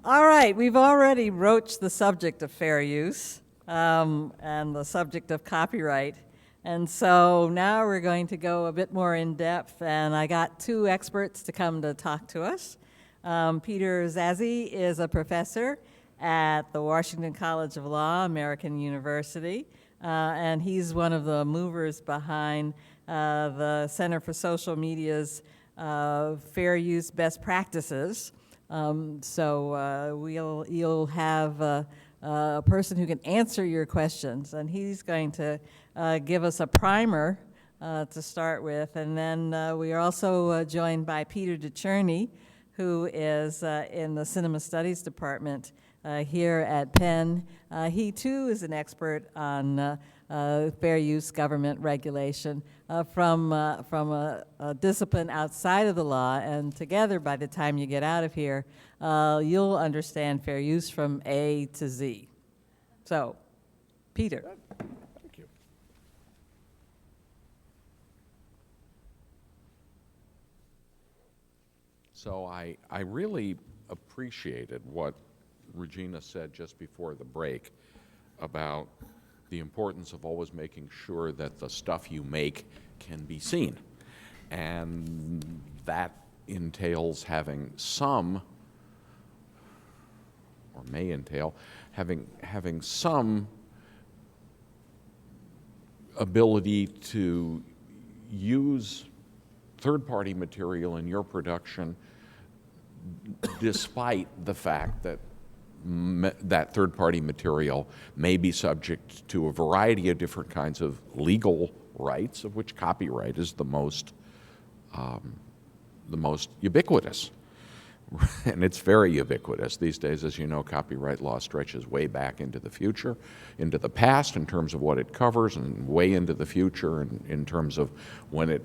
All right, we've already broached the subject of fair use and the subject of copyright. And so now we're going to go a bit more in depth, and I got two experts to come to talk to us. Peter Jaszi is a professor at the Washington College of Law, American University, and he's one of the movers behind the Center for Social Media's Fair Use Best Practices. You'll have a person who can answer your questions, and he's going to give us a primer to start with. And then we are also joined by Peter Decherney, who is in the Cinema Studies Department here at Penn. He too is an expert on fair use government regulation from a discipline outside of the law, and together, by the time you get out of here, you'll understand fair use from A to Z. So, Peter. Thank you. So I really appreciated what Regina said just before the break about the importance of always making sure that the stuff you make can be seen. And that entails having some, or may entail, having some ability to use third-party material in your production despite the fact that that third-party material may be subject to a variety of different kinds of legal rights, of which copyright is the most ubiquitous. And it's very ubiquitous. These days, as you know, copyright law stretches way back into the future, into the past in terms of what it covers, and way into the future in terms of when it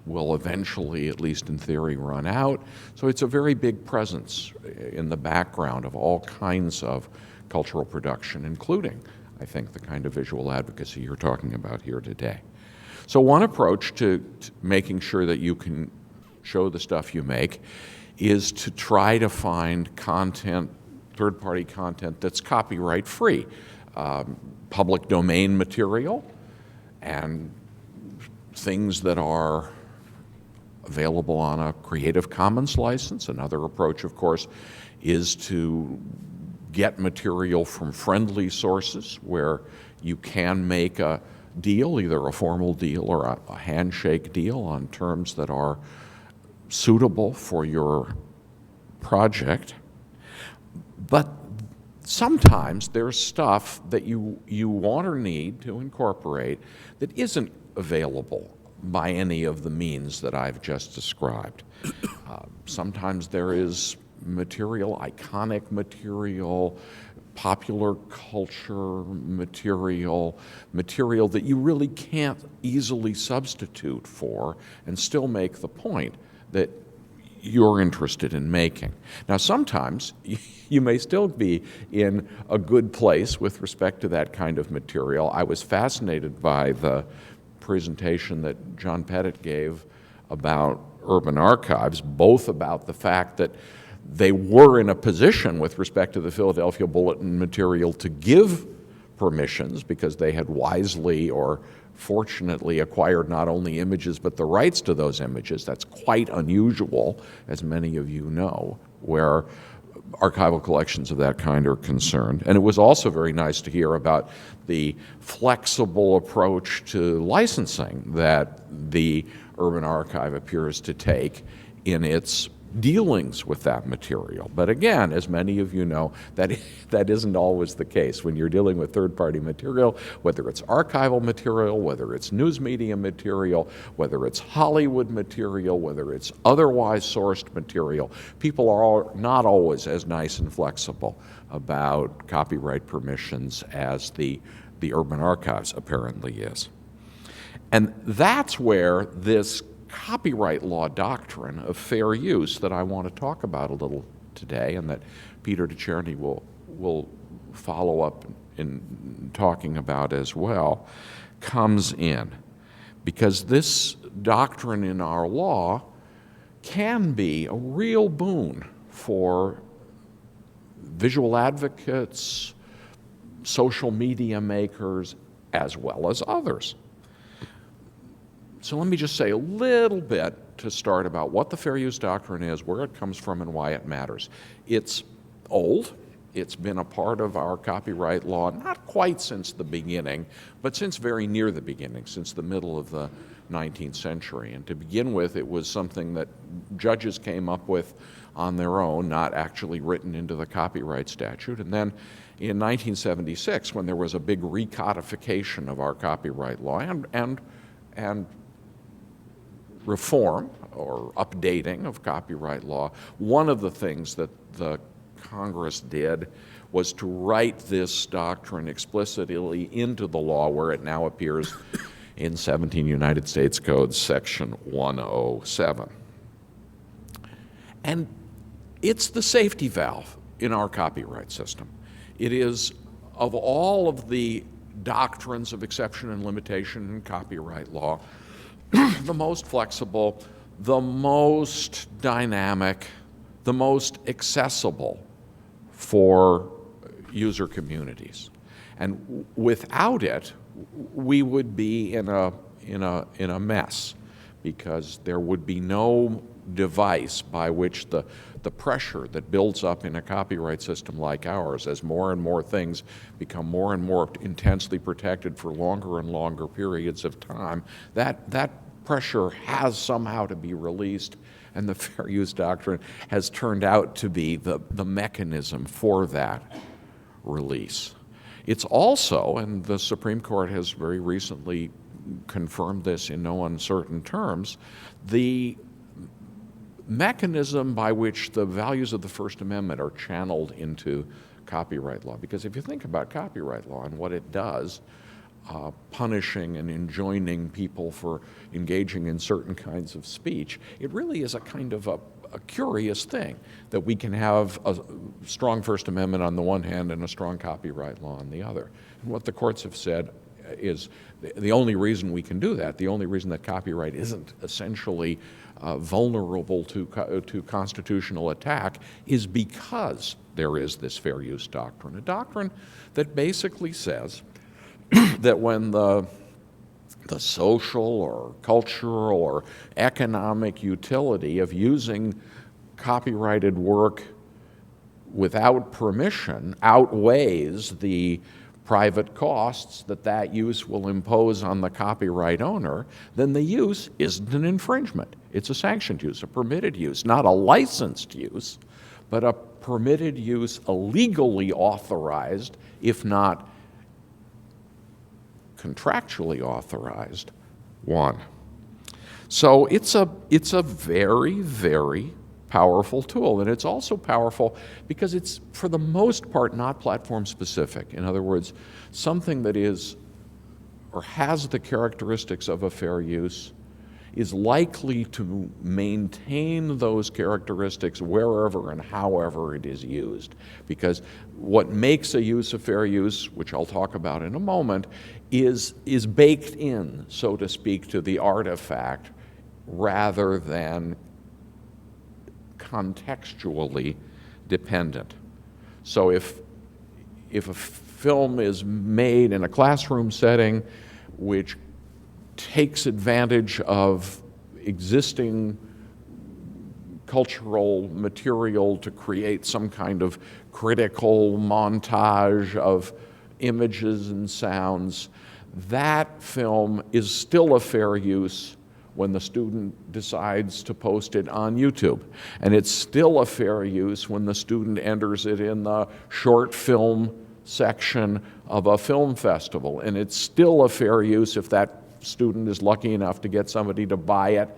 will eventually, at least in theory, run out. So it's a very big presence in the background of all kinds of cultural production, including, I think, the kind of visual advocacy you're talking about here today. So one approach to making sure that you can show the stuff you make is to try to find content, third-party content that's copyright-free, public domain material, and things that are available on a Creative Commons license. Another approach, of course, is to get material from friendly sources where you can make a deal, either a formal deal or a handshake deal on terms that are suitable for your project. But sometimes there's stuff that you want or need to incorporate that isn't available by any of the means that I've just described. Sometimes there is material, iconic material, popular culture material that you really can't easily substitute for and still make the point that you're interested in making. Now, sometimes you may still be in a good place with respect to that kind of material. I was fascinated by the presentation that John Pettit gave about urban archives, both about the fact that they were in a position with respect to the Philadelphia Bulletin material to give permissions because they had wisely or fortunately acquired not only images but the rights to those images. That's quite unusual, as many of you know, where archival collections of that kind are concerned. And it was also very nice to hear about the flexible approach to licensing that the Urban Archive appears to take in its dealings with that material. But again, as many of you know, that isn't always the case. When you're dealing with third-party material, whether it's archival material, whether it's news media material, whether it's Hollywood material, whether it's otherwise sourced material, people are not always as nice and flexible about copyright permissions as the Urban Archives apparently is. And that's where this copyright law doctrine of fair use that I want to talk about a little today, and that Peter Decherney will follow up in talking about as well, comes in. Because this doctrine in our law can be a real boon for visual advocates, social media makers, as well as others. So let me just say a little bit to start about what the fair use doctrine is, where it comes from, and why it matters. It's old. It's been a part of our copyright law, not quite since the beginning, but since very near the beginning, since the middle of the 19th century. And to begin with, it was something that judges came up with on their own, not actually written into the copyright statute. And then in 1976, when there was a big recodification of our copyright law and reform or updating of copyright law, one of the things that the Congress did was to write this doctrine explicitly into the law, where it now appears in 17 United States Code, Section 107. And it's the safety valve in our copyright system. It is, of all of the doctrines of exception and limitation in copyright law, the most flexible, the most dynamic, the most accessible for user communities. And without it, we would be in a mess, because there would be no device by which the pressure that builds up in a copyright system like ours, as more and more things become more and more intensely protected for longer and longer periods of time, that pressure has somehow to be released, and the fair use doctrine has turned out to be the mechanism for that release. It's also, and the Supreme Court has very recently confirmed this in no uncertain terms, the mechanism by which the values of the First Amendment are channeled into copyright law. Because if you think about copyright law and what it does, punishing and enjoining people for engaging in certain kinds of speech, it really is a kind of a curious thing, that we can have a strong First Amendment on the one hand and a strong copyright law on the other. And what the courts have said is the only reason we can do that, the only reason that copyright isn't essentially vulnerable to constitutional attack, is because there is this fair use doctrine, a doctrine that basically says that when the social or cultural or economic utility of using copyrighted work without permission outweighs the private costs that use will impose on the copyright owner, then the use isn't an infringement. It's a sanctioned use, a permitted use, not a licensed use, but a permitted use, a legally authorized, if not contractually authorized one. So it's a very, very powerful tool, and it's also powerful because it's, for the most part, not platform specific. In other words, something that is or has the characteristics of a fair use is likely to maintain those characteristics wherever and however it is used. Because what makes a use a fair use, which I'll talk about in a moment, is baked in, so to speak, to the artifact rather than contextually dependent. So if a film is made in a classroom setting which takes advantage of existing cultural material to create some kind of critical montage of images and sounds, that film is still a fair use when the student decides to post it on YouTube. And it's still a fair use when the student enters it in the short film section of a film festival. And it's still a fair use if that student is lucky enough to get somebody to buy it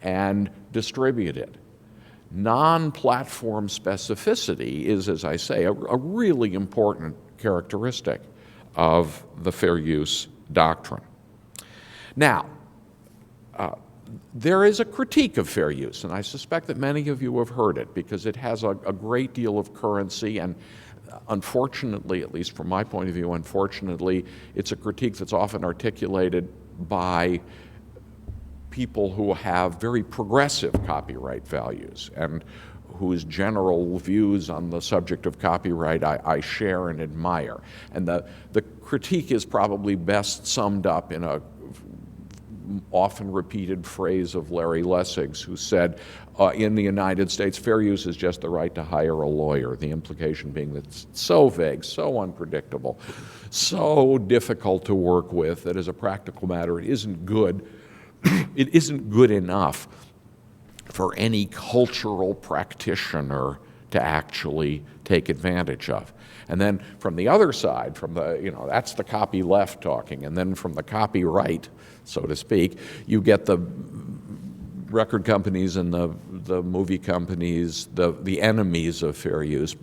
and distribute it. Non-platform specificity is, as I say, a really important characteristic of the fair use doctrine. Now, there is a critique of fair use, and I suspect that many of you have heard it because it has a great deal of currency, and unfortunately, at least from my point of view, unfortunately, it's a critique that's often articulated by people who have very progressive copyright values and whose general views on the subject of copyright I share and admire. And the critique is probably best summed up in a often repeated phrase of Larry Lessig's, who said, in the United States, fair use is just the right to hire a lawyer, the implication being that it's so vague, so unpredictable, so difficult to work with that as a practical matter it isn't good. It isn't good enough for any cultural practitioner to actually take advantage of. And then from the other side, from the, that's the copy left talking, and then from the copyright, so to speak, you get the record companies and the movie companies, the enemies of fair use,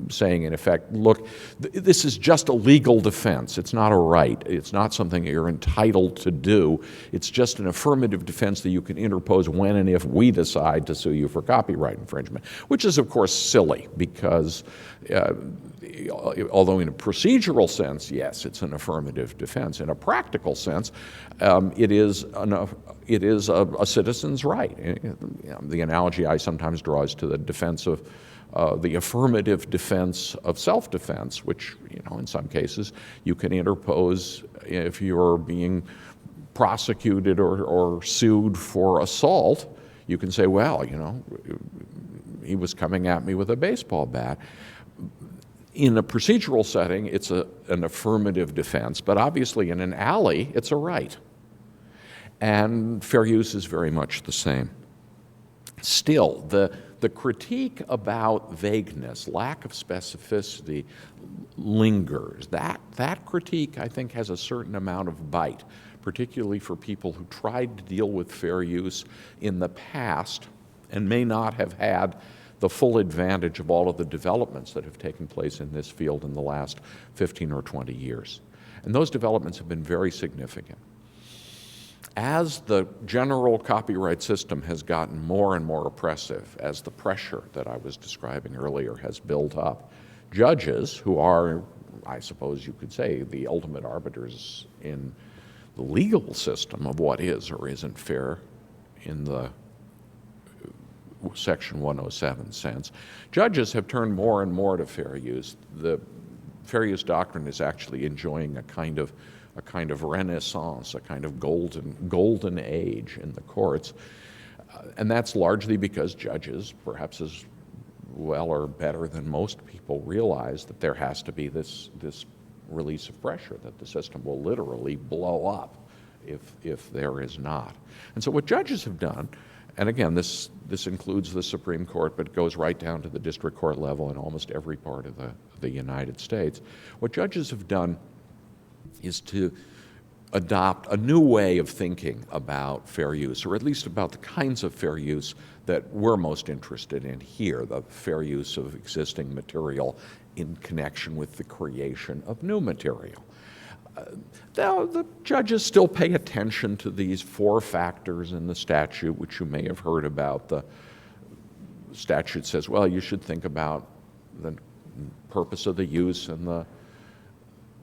saying in effect, look, this is just a legal defense. It's not a right. It's not something you're entitled to do. It's just an affirmative defense that you can interpose when and if we decide to sue you for copyright infringement, which is, of course, silly because although in a procedural sense, yes, it's an affirmative defense. In a practical sense, it is a citizen's right. The analogy I sometimes draw is to the defense of the affirmative defense of self-defense, which, in some cases you can interpose if you're being prosecuted or sued for assault. You can say, well, he was coming at me with a baseball bat. In a procedural setting, it's an affirmative defense, but obviously in an alley, it's a right. And fair use is very much the same. Still, the critique about vagueness, lack of specificity, lingers. That critique, I think, has a certain amount of bite, particularly for people who tried to deal with fair use in the past and may not have had the full advantage of all of the developments that have taken place in this field in the last 15 or 20 years. And those developments have been very significant. As the general copyright system has gotten more and more oppressive, as the pressure that I was describing earlier has built up, judges, who are, I suppose you could say, the ultimate arbiters in the legal system of what is or isn't fair in the Section 107 sense, judges have turned more and more to fair use. The fair use doctrine is actually enjoying a kind of renaissance, a kind of golden age in the courts, and that's largely because judges, perhaps as well or better than most people, realize that there has to be this release of pressure, that the system will literally blow up if there is not. And so what judges have done, and again, this includes the Supreme Court, but it goes right down to the district court level in almost every part of the United States. What judges have done is to adopt a new way of thinking about fair use, or at least about the kinds of fair use that we're most interested in here, the fair use of existing material in connection with the creation of new material. Now, the judges still pay attention to these 4 factors in the statute, which you may have heard about. The statute says, well, you should think about the purpose of the use and the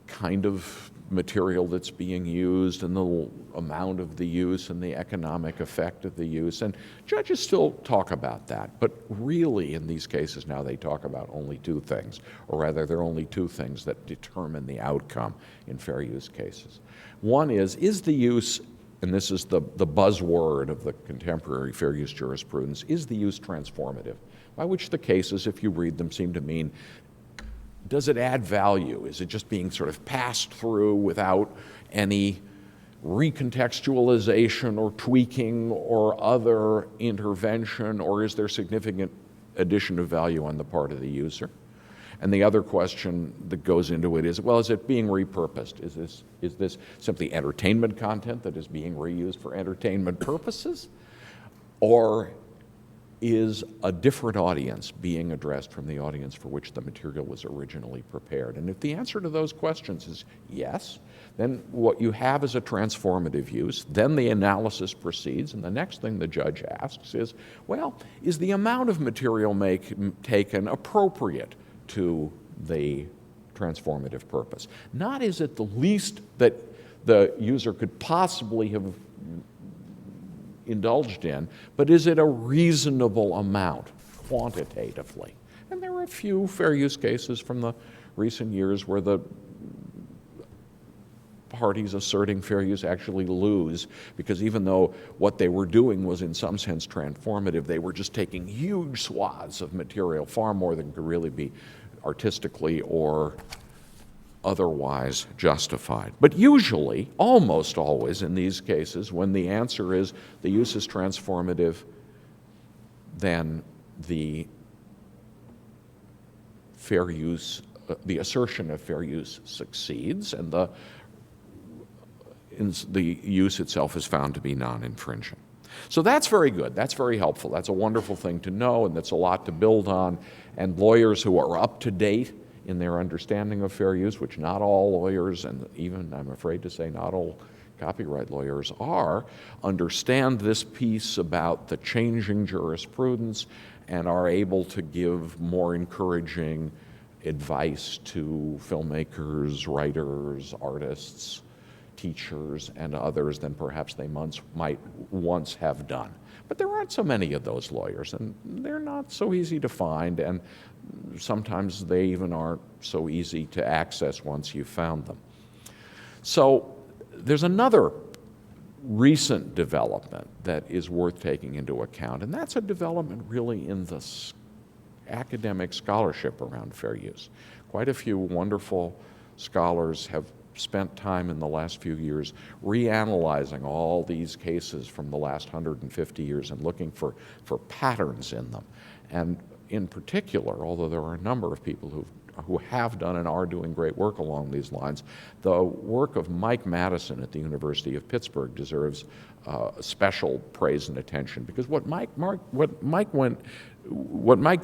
kind of material that's being used and the amount of the use and the economic effect of the use. And judges still talk about that, but really in these cases now they talk about only 2 things, or rather there are only 2 things that determine the outcome in fair use cases. One is the use, and this is the buzzword of the contemporary fair use jurisprudence, is the use transformative? By which the cases, if you read them, seem to mean, does it add value? Is it just being sort of passed through without any recontextualization or tweaking or other intervention, or is there significant addition of value on the part of the user? And the other question that goes into it is, well, is it being repurposed? Is this simply entertainment content that is being reused for entertainment purposes? Or is a different audience being addressed from the audience for which the material was originally prepared? And if the answer to those questions is yes, then what you have is a transformative use. Then the analysis proceeds, and the next thing the judge asks is, well, is the amount of material taken appropriate to the transformative purpose? Not is it the least that the user could possibly have indulged in, but is it a reasonable amount? quantitatively. And there are a few fair use cases from the recent years where the parties asserting fair use actually lose, because even though what they were doing was in some sense transformative, they were just taking huge swaths of material, far more than could really be artistically or otherwise justified. But usually, almost always in these cases, when the answer is the use is transformative, then the fair use, the assertion of fair use succeeds, and the use itself is found to be non-infringing. So that's very good. That's very helpful. That's a wonderful thing to know, and that's a lot to build on. And lawyers who are up to date in their understanding of fair use, which not all lawyers, and even, I'm afraid to say, not all copyright lawyers are, understand this piece about the changing jurisprudence and are able to give more encouraging advice to filmmakers, writers, artists, teachers, and others than perhaps they might once have done. But there aren't so many of those lawyers, and they're not so easy to find, and sometimes they even aren't so easy to access once you've found them. So there's another recent development that is worth taking into account, and that's a development really in the academic scholarship around fair use. Quite a few wonderful scholars have spent time in the last few years reanalyzing all these cases from the last 150 years and looking for patterns in them. And in particular, although there are a number of people who have done and are doing great work along these lines, the work of Mike Madison at the University of Pittsburgh deserves special praise and attention, because what Mike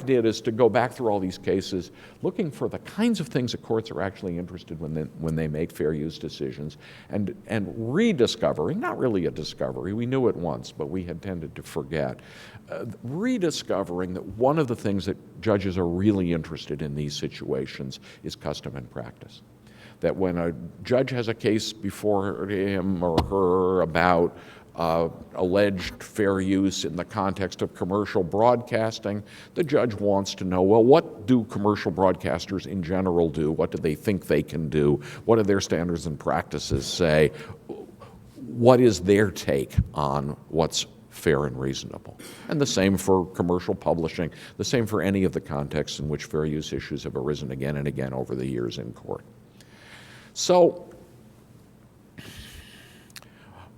did is to go back through all these cases, looking for the kinds of things that courts are actually interested when they make fair use decisions, and rediscovering, not really a discovery, we knew it once, but we had tended to forget, rediscovering that one of the things that judges are really interested in these situations is custom and practice. That when a judge has a case before him or her about alleged fair use in the context of commercial broadcasting, the judge wants to know, well, what do commercial broadcasters in general do? What do they think they can do? What do their standards and practices say? What is their take on what's fair and reasonable? And the same for commercial publishing, the same for any of the contexts in which fair use issues have arisen again and again over the years in court. So,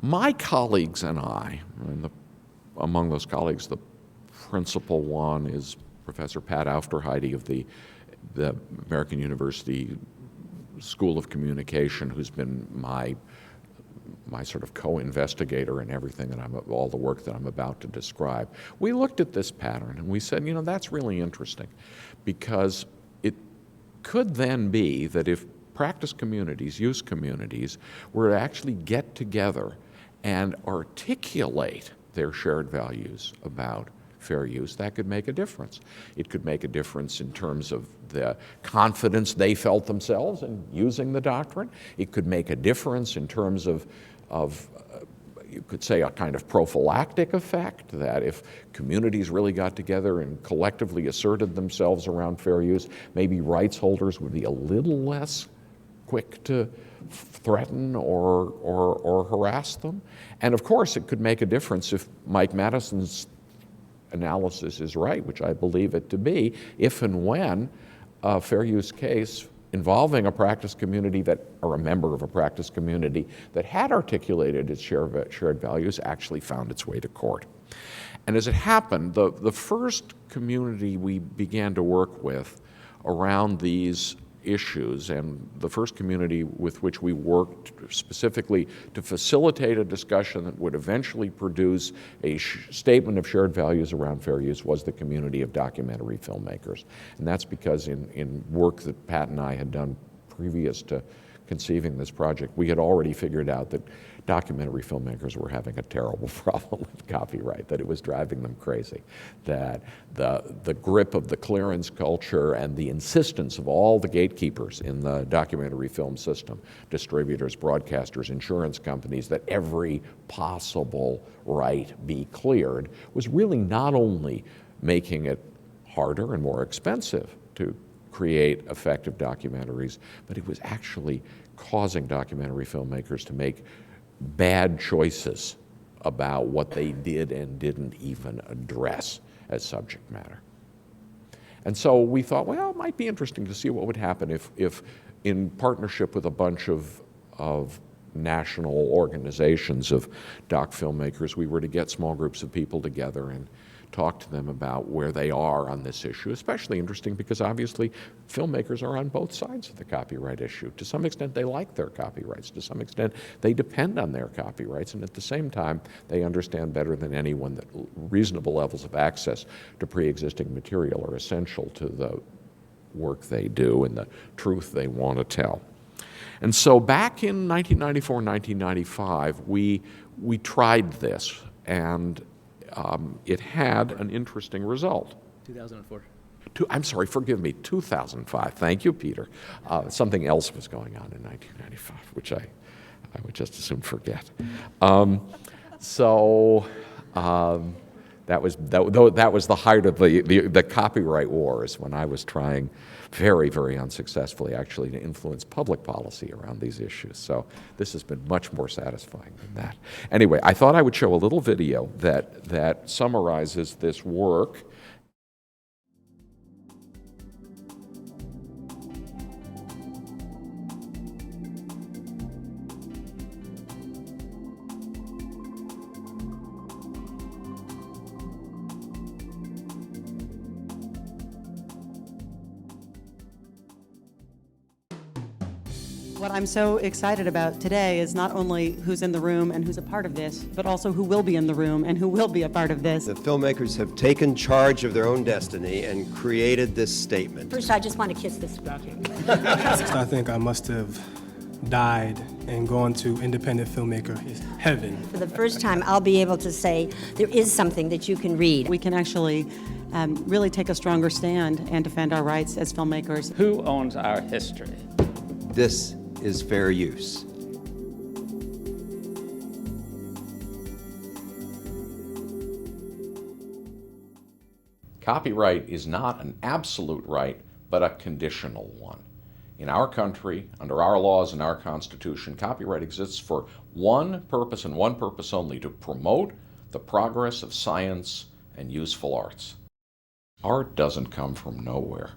my colleagues and I, and among those colleagues, the principal one is Professor Pat Aufderheide of the American University School of Communication, who's been my sort of co-investigator in everything all the work that I'm about to describe. We looked at this pattern and we said, you know, that's really interesting, because it could then be that if practice communities, use communities, were to actually get together and articulate their shared values about fair use, that could make a difference. It could make a difference in terms of the confidence they felt themselves in using the doctrine. It could make a difference in terms of you could say, a kind of prophylactic effect, that if communities really got together and collectively asserted themselves around fair use, maybe rights holders would be a little less quick to threaten or harass them. And of course, it could make a difference if Mike Madison's analysis is right, which I believe it to be, if and when a fair use case involving a practice community or a member of a practice community that had articulated its shared values actually found its way to court. And as it happened, the first community we began to work with around these issues, and the first community with which we worked specifically to facilitate a discussion that would eventually produce a statement of shared values around fair use, was the community of documentary filmmakers. And that's because in work that Pat and I had done previous to conceiving this project, we had already figured out that documentary filmmakers were having a terrible problem with copyright, that it was driving them crazy, that the grip of the clearance culture and the insistence of all the gatekeepers in the documentary film system, distributors, broadcasters, insurance companies, that every possible right be cleared, was really not only making it harder and more expensive to create effective documentaries, but it was actually causing documentary filmmakers to make bad choices about what they did and didn't even address as subject matter. And so we thought, well, it might be interesting to see what would happen if in partnership with a bunch of national organizations of doc filmmakers, we were to get small groups of people together and talk to them about where they are on this issue. Especially interesting because obviously filmmakers are on both sides of the copyright issue. To some extent they like their copyrights, to some extent they depend on their copyrights, and at the same time they understand better than anyone that reasonable levels of access to pre-existing material are essential to the work they do and the truth they want to tell. And so back in 1994, 1995, we tried this, and it had an interesting result. 2004. I'm sorry, forgive me, 2005. Thank you, Peter. Something else was going on in 1995, which I would just as soon forget. That was the height of the copyright wars when I was trying very, very unsuccessfully actually to influence public policy around these issues. So this has been much more satisfying than that. Anyway, I thought I would show a little video that summarizes this work. What I'm so excited about today is not only who's in the room and who's a part of this, but also who will be in the room and who will be a part of this. The filmmakers have taken charge of their own destiny and created this statement. First, I just want to kiss this document. I think I must have died and gone to independent filmmaker heaven. For the first time, I'll be able to say there is something that you can read. We can actually really take a stronger stand and defend our rights as filmmakers. Who owns our history? This is fair use. Copyright is not an absolute right, but a conditional one. In our country, under our laws and our Constitution, copyright exists for one purpose and one purpose only: to promote the progress of science and useful arts. Art doesn't come from nowhere.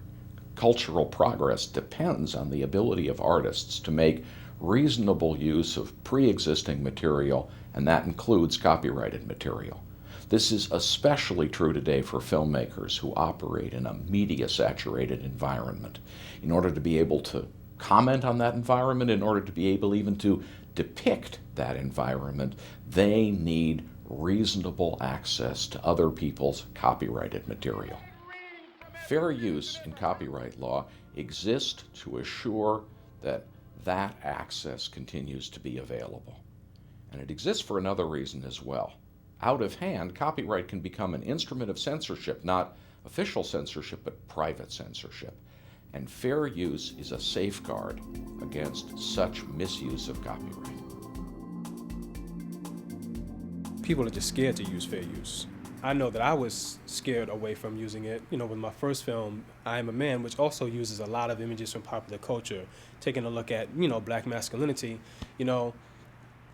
Cultural progress depends on the ability of artists to make reasonable use of pre-existing material, and that includes copyrighted material. This is especially true today for filmmakers who operate in a media-saturated environment. In order to be able to comment on that environment, in order to be able even to depict that environment, they need reasonable access to other people's copyrighted material. Fair use in copyright law exists to assure that that access continues to be available. And it exists for another reason as well. Out of hand, copyright can become an instrument of censorship, not official censorship, but private censorship. And fair use is a safeguard against such misuse of copyright. People are just scared to use fair use. I know that I was scared away from using it. You know, with my first film, I Am a Man, which also uses a lot of images from popular culture, taking a look at, black masculinity,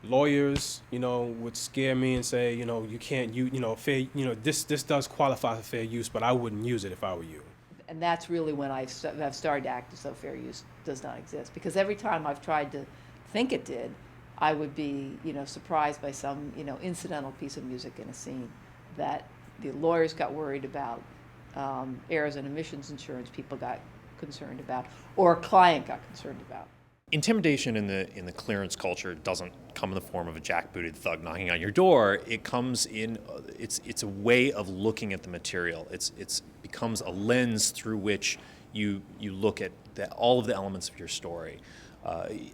lawyers, would scare me and say, you can't use, fair, this does qualify for fair use, but I wouldn't use it if I were you. And that's really when I've started to act as though fair use does not exist. Because every time I've tried to think it did, I would be, surprised by some, incidental piece of music in a scene that the lawyers got worried about, errors and omissions insurance people got concerned about, or a client got concerned about. Intimidation in the clearance culture doesn't come in the form of a jackbooted thug knocking on your door. It comes in, it's a way of looking at the material. It's becomes a lens through which you look at all of the elements of your story.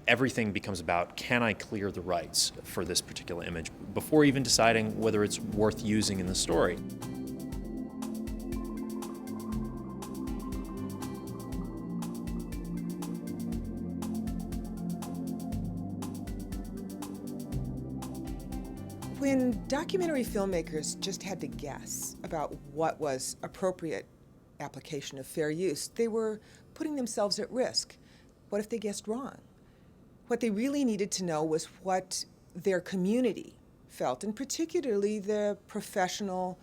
Everything becomes about, can I clear the rights for this particular image before even deciding whether it's worth using in the story. When documentary filmmakers just had to guess about what was appropriate application of fair use. They were putting themselves at risk. What if they guessed wrong? What they really needed to know was what their community felt, and particularly the professional,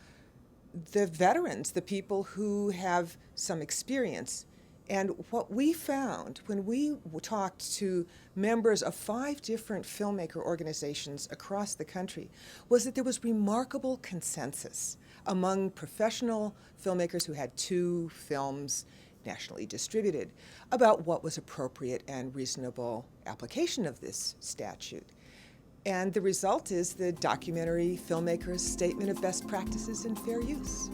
the veterans, the people who have some experience. And what we found when we talked to members of 5 different filmmaker organizations across the country was that there was remarkable consensus among professional filmmakers who had 2 films nationally distributed about what was appropriate and reasonable application of this statute. And the result is the Documentary Filmmakers Statement of Best Practices in Fair Use.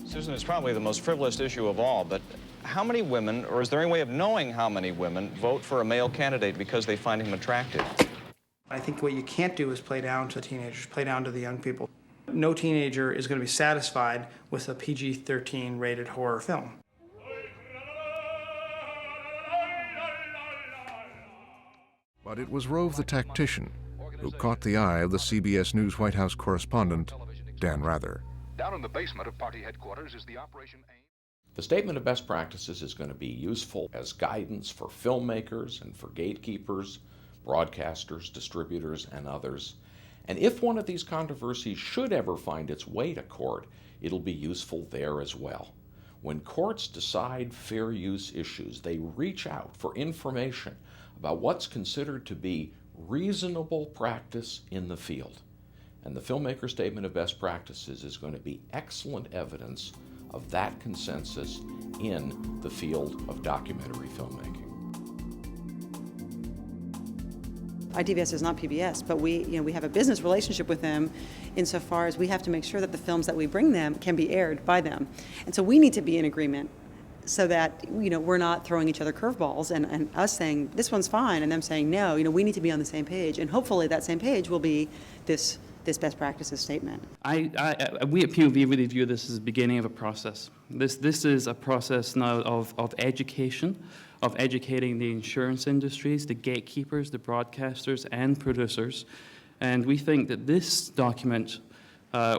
Susan, it's probably the most frivolous issue of all, but how many women, or is there any way of knowing how many women, vote for a male candidate because they find him attractive? I think what you can't do is play down to teenagers, play down to the young people. No teenager is going to be satisfied with a PG-13 rated horror film. But it was Rove the tactician who caught the eye of the CBS News White House correspondent, Dan Rather. Down in the basement of party headquarters is the Operation AIM. The Statement of Best Practices is going to be useful as guidance for filmmakers and for gatekeepers, broadcasters, distributors, and others. And if one of these controversies should ever find its way to court, it'll be useful there as well. When courts decide fair use issues, they reach out for information about what's considered to be reasonable practice in the field. And the Filmmaker Statement of Best Practices is going to be excellent evidence of that consensus in the field of documentary filmmaking. IDVS is not PBS, but we have a business relationship with them insofar as we have to make sure that the films that we bring them can be aired by them. And so we need to be in agreement so that we're not throwing each other curveballs and us saying this one's fine and them saying no. We need to be on the same page, and hopefully that same page will be this best practices statement. We at POV really view this as the beginning of a process. This is a process now of education, of educating the insurance industries, the gatekeepers, the broadcasters, and producers. And we think that this document,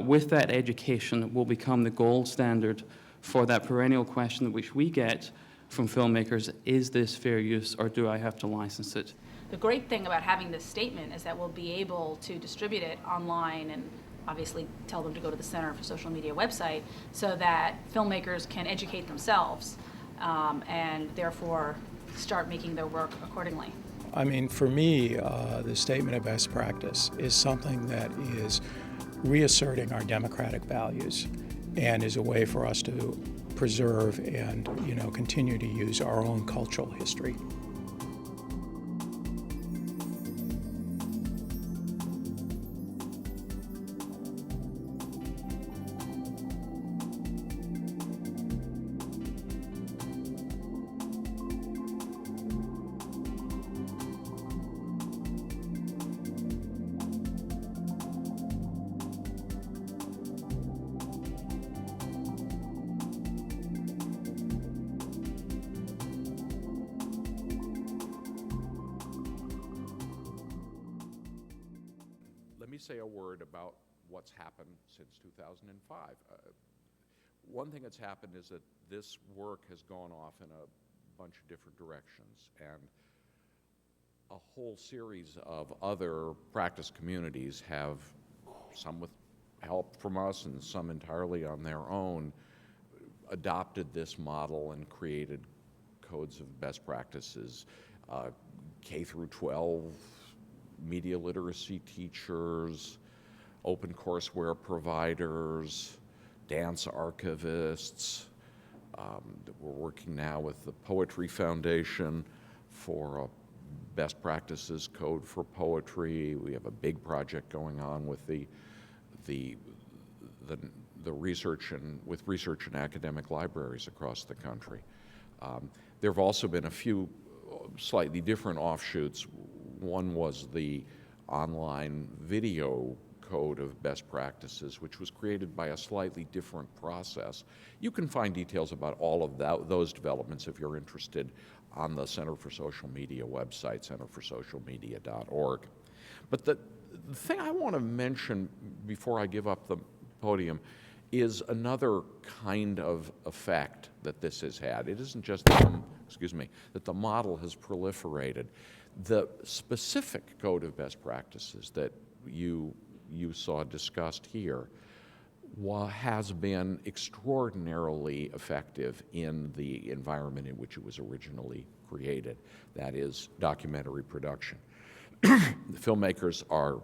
with that education, will become the gold standard for that perennial question which we get from filmmakers: is this fair use, or do I have to license it? The great thing about having this statement is that we'll be able to distribute it online and obviously tell them to go to the Center for Social Media website so that filmmakers can educate themselves and therefore start making their work accordingly. I mean, for me, the Statement of Best Practice is something that is reasserting our democratic values and is a way for us to preserve and, continue to use our own cultural history. Let me say a word about what's happened since 2005. One thing that's happened is that this work has gone off in a bunch of different directions, and a whole series of other practice communities have, some with help from us and some entirely on their own, adopted this model and created codes of best practices. K through 12 media literacy teachers, open courseware providers, dance archivists. We're working now with the Poetry Foundation for a best practices code for poetry. We have a big project going on with the research and academic libraries across the country. There have also been a few slightly different offshoots. One was the online video Code of Best Practices, which was created by a slightly different process. You can find details about all of those developments if you're interested on the Center for Social Media website, centerforsocialmedia.org. But the thing I want to mention before I give up the podium is another kind of effect that this has had. It isn't just that the model has proliferated. The specific Code of Best Practices that you saw discussed here has been extraordinarily effective in the environment in which it was originally created, that is, documentary production. The filmmakers are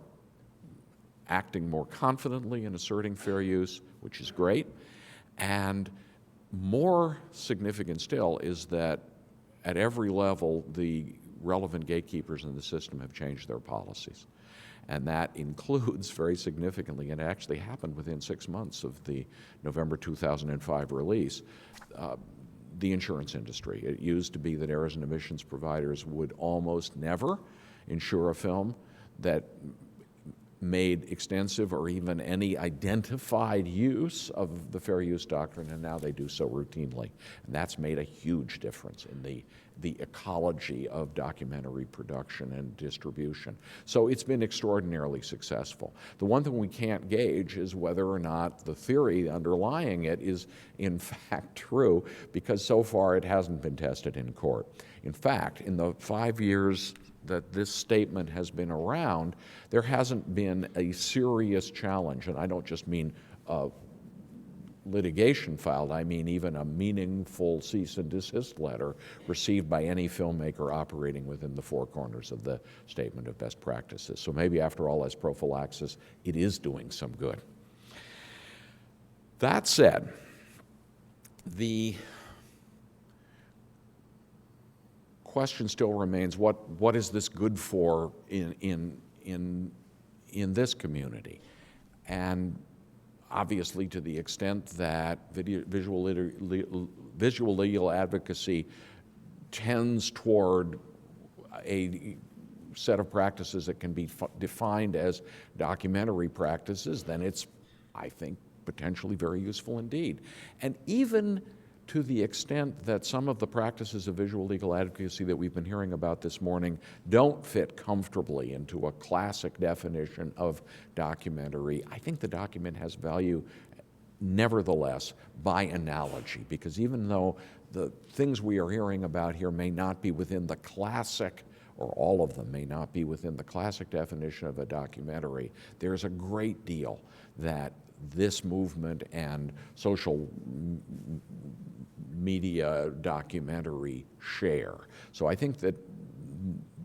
acting more confidently in asserting fair use, which is great, and more significant still is that at every level, the relevant gatekeepers in the system have changed their policies. And that includes very significantly, and it actually happened within 6 months of the November 2005 release, the insurance industry. It used to be that errors and omissions providers would almost never insure a film that made extensive or even any identified use of the fair use doctrine, and now they do so routinely. And that's made a huge difference in the ecology of documentary production and distribution. So it's been extraordinarily successful. The one thing we can't gauge is whether or not the theory underlying it is in fact true, because so far it hasn't been tested in court. In fact, in the 5 years that this statement has been around, there hasn't been a serious challenge, and I don't just mean litigation filed, I mean even a meaningful cease and desist letter received by any filmmaker operating within the four corners of the Statement of Best Practices. So maybe after all, as prophylaxis, it is doing some good. That said, the question still remains, what is this good for in this community? And obviously, to the extent that visual legal advocacy tends toward a set of practices that can be defined as documentary practices, then it's, I think, potentially very useful indeed. And even to the extent that some of the practices of visual legal advocacy that we've been hearing about this morning don't fit comfortably into a classic definition of documentary, I think the document has value nevertheless by analogy, because even though the things we are hearing about here may not be within the classic, or all of them may not be within the classic definition of a documentary, there's a great deal that this movement and social media documentary share. So I think that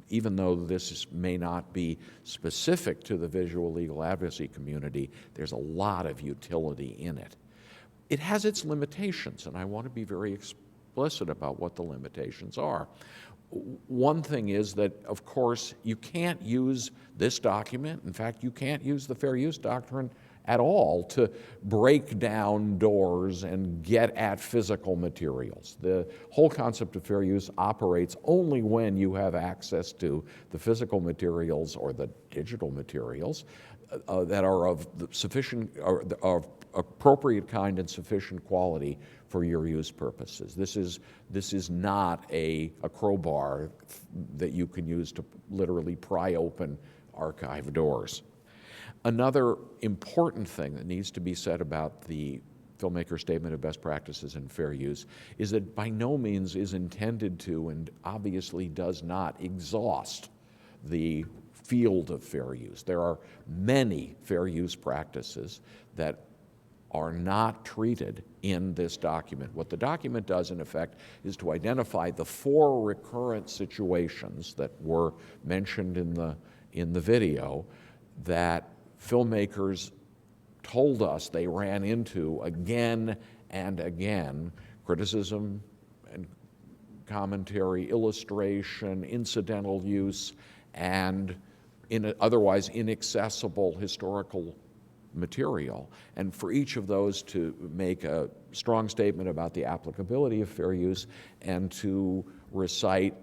even though this may not be specific to the visual legal advocacy community, there's a lot of utility in it. It has its limitations, and I want to be very explicit about what the limitations are. One thing is that, of course, you can't use this document. In fact, you can't use the fair use doctrine at all to break down doors and get at physical materials. The whole concept of fair use operates only when you have access to the physical materials or the digital materials that are of the sufficient, or of appropriate kind and sufficient quality for your use purposes. This is not a crowbar that you can use to literally pry open archive doors. Another important thing that needs to be said about the Filmmaker Statement of Best Practices and Fair Use is that by no means is intended to, and obviously does not, exhaust the field of fair use. There are many fair use practices that are not treated in this document. What the document does, in effect, is to identify the 4 recurrent situations that were mentioned in the video that filmmakers told us they ran into again and again: criticism and commentary, illustration, incidental use, and otherwise inaccessible historical material. And for each of those to make a strong statement about the applicability of fair use and to recite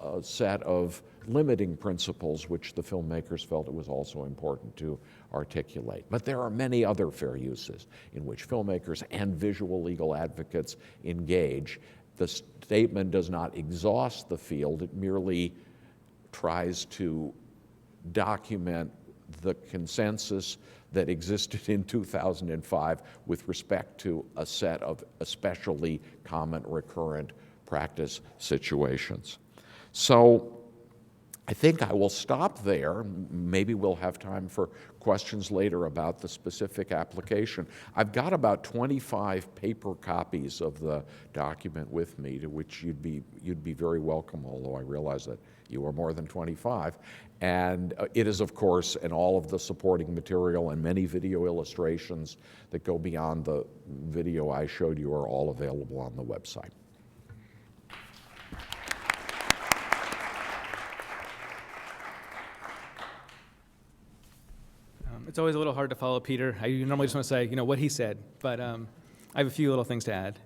a set of limiting principles which the filmmakers felt it was also important to articulate. But there are many other fair uses in which filmmakers and visual legal advocates engage. The statement does not exhaust the field, it merely tries to document the consensus that existed in 2005 with respect to a set of especially common recurrent practice situations. So I think I will stop there. Maybe we'll have time for questions later about the specific application. I've got about 25 paper copies of the document with me, to which you'd be very welcome, although I realize that you are more than 25. And it is, of course, and all of the supporting material and many video illustrations that go beyond the video I showed you are all available on the website. It's always a little hard to follow Peter. I normally just want to say, what he said, but I have a few little things to add.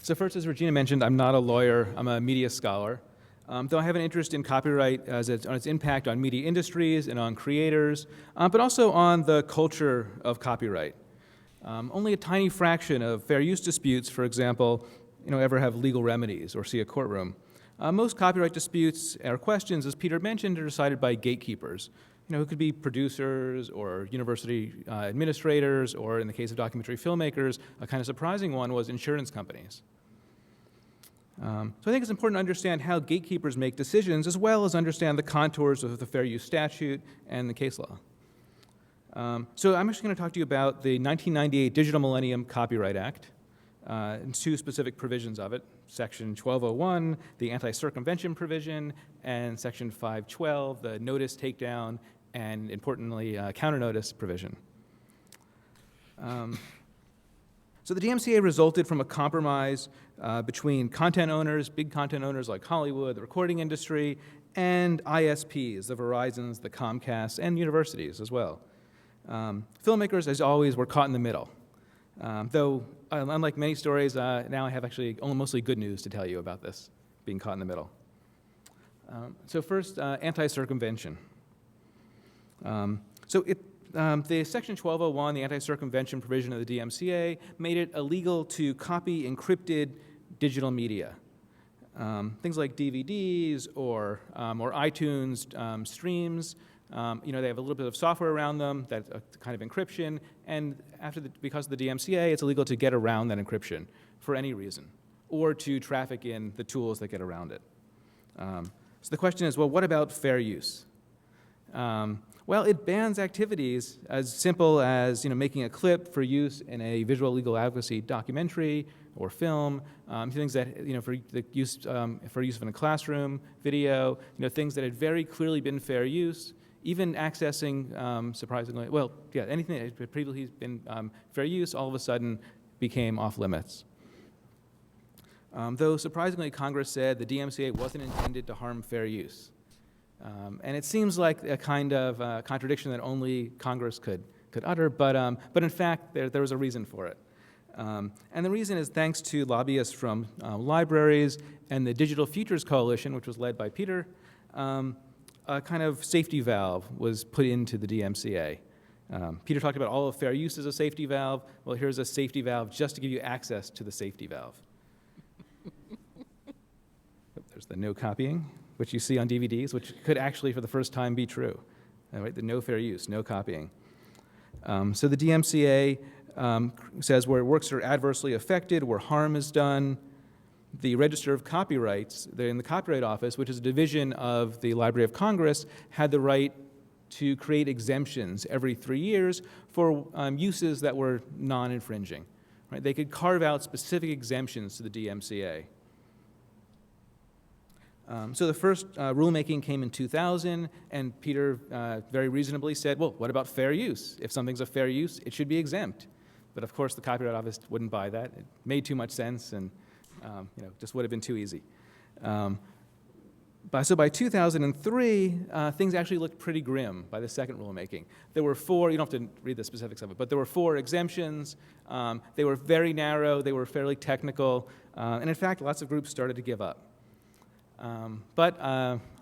So first, as Regina mentioned, I'm not a lawyer. I'm a media scholar. Though I have an interest in copyright on its impact on media industries and on creators, but also on the culture of copyright. Only a tiny fraction of fair use disputes, for example, ever have legal remedies or see a courtroom. Most copyright disputes or questions, as Peter mentioned, are decided by gatekeepers, who could be producers or university administrators, or in the case of documentary filmmakers, a kind of surprising one was insurance companies. So I think it's important to understand how gatekeepers make decisions, as well as understand the contours of the fair use statute and the case law. So I'm actually going to talk to you about the 1998 Digital Millennium Copyright Act, and two specific provisions of it, Section 1201, the anti-circumvention provision, and Section 512, the notice takedown, and importantly, counter-notice provision. So the DMCA resulted from a compromise between content owners, big content owners like Hollywood, the recording industry, and ISPs, the Verizons, the Comcasts, and universities as well. Filmmakers, as always, were caught in the middle. Though, unlike many stories, now I have actually mostly good news to tell you about this, being caught in the middle. So first, anti-circumvention. The Section 1201, the anti-circumvention provision of the DMCA, made it illegal to copy encrypted digital media. Things like DVDs or iTunes streams. They have a little bit of software around them, that's a kind of encryption, and because of the DMCA, it's illegal to get around that encryption for any reason, or to traffic in the tools that get around it. So the question is, well, what about fair use? Well, it bans activities as simple as making a clip for use in a visual legal advocacy documentary or film, things that for use in a classroom, video, things that had very clearly been fair use. Even accessing, surprisingly, anything that had previously been fair use, all of a sudden became off limits. Though surprisingly, Congress said the DMCA wasn't intended to harm fair use. And it seems like a kind of contradiction that only Congress could utter, but in fact, there was a reason for it. And the reason is thanks to lobbyists from libraries and the Digital Futures Coalition, which was led by Peter, a kind of safety valve was put into the DMCA. Peter talked about all of fair use as a safety valve. Well, here's a safety valve just to give you access to the safety valve. There's the no copying, which you see on DVDs, which could actually, for the first time, be true. Right? The no fair use, no copying. So the DMCA says where works are adversely affected, where harm is done, the Register of Copyrights, in the Copyright Office, which is a division of the Library of Congress, had the right to create exemptions every 3 years for uses that were non-infringing. Right? They could carve out specific exemptions to the DMCA. So the first rulemaking came in 2000, and Peter very reasonably said, well, what about fair use? If something's a fair use, it should be exempt. But of course, the Copyright Office wouldn't buy that. It made too much sense, and just would have been too easy. So by 2003, things actually looked pretty grim by the second rulemaking. There were 4, you don't have to read the specifics of it, but there were 4 exemptions. They were very narrow, they were fairly technical, and in fact, lots of groups started to give up. But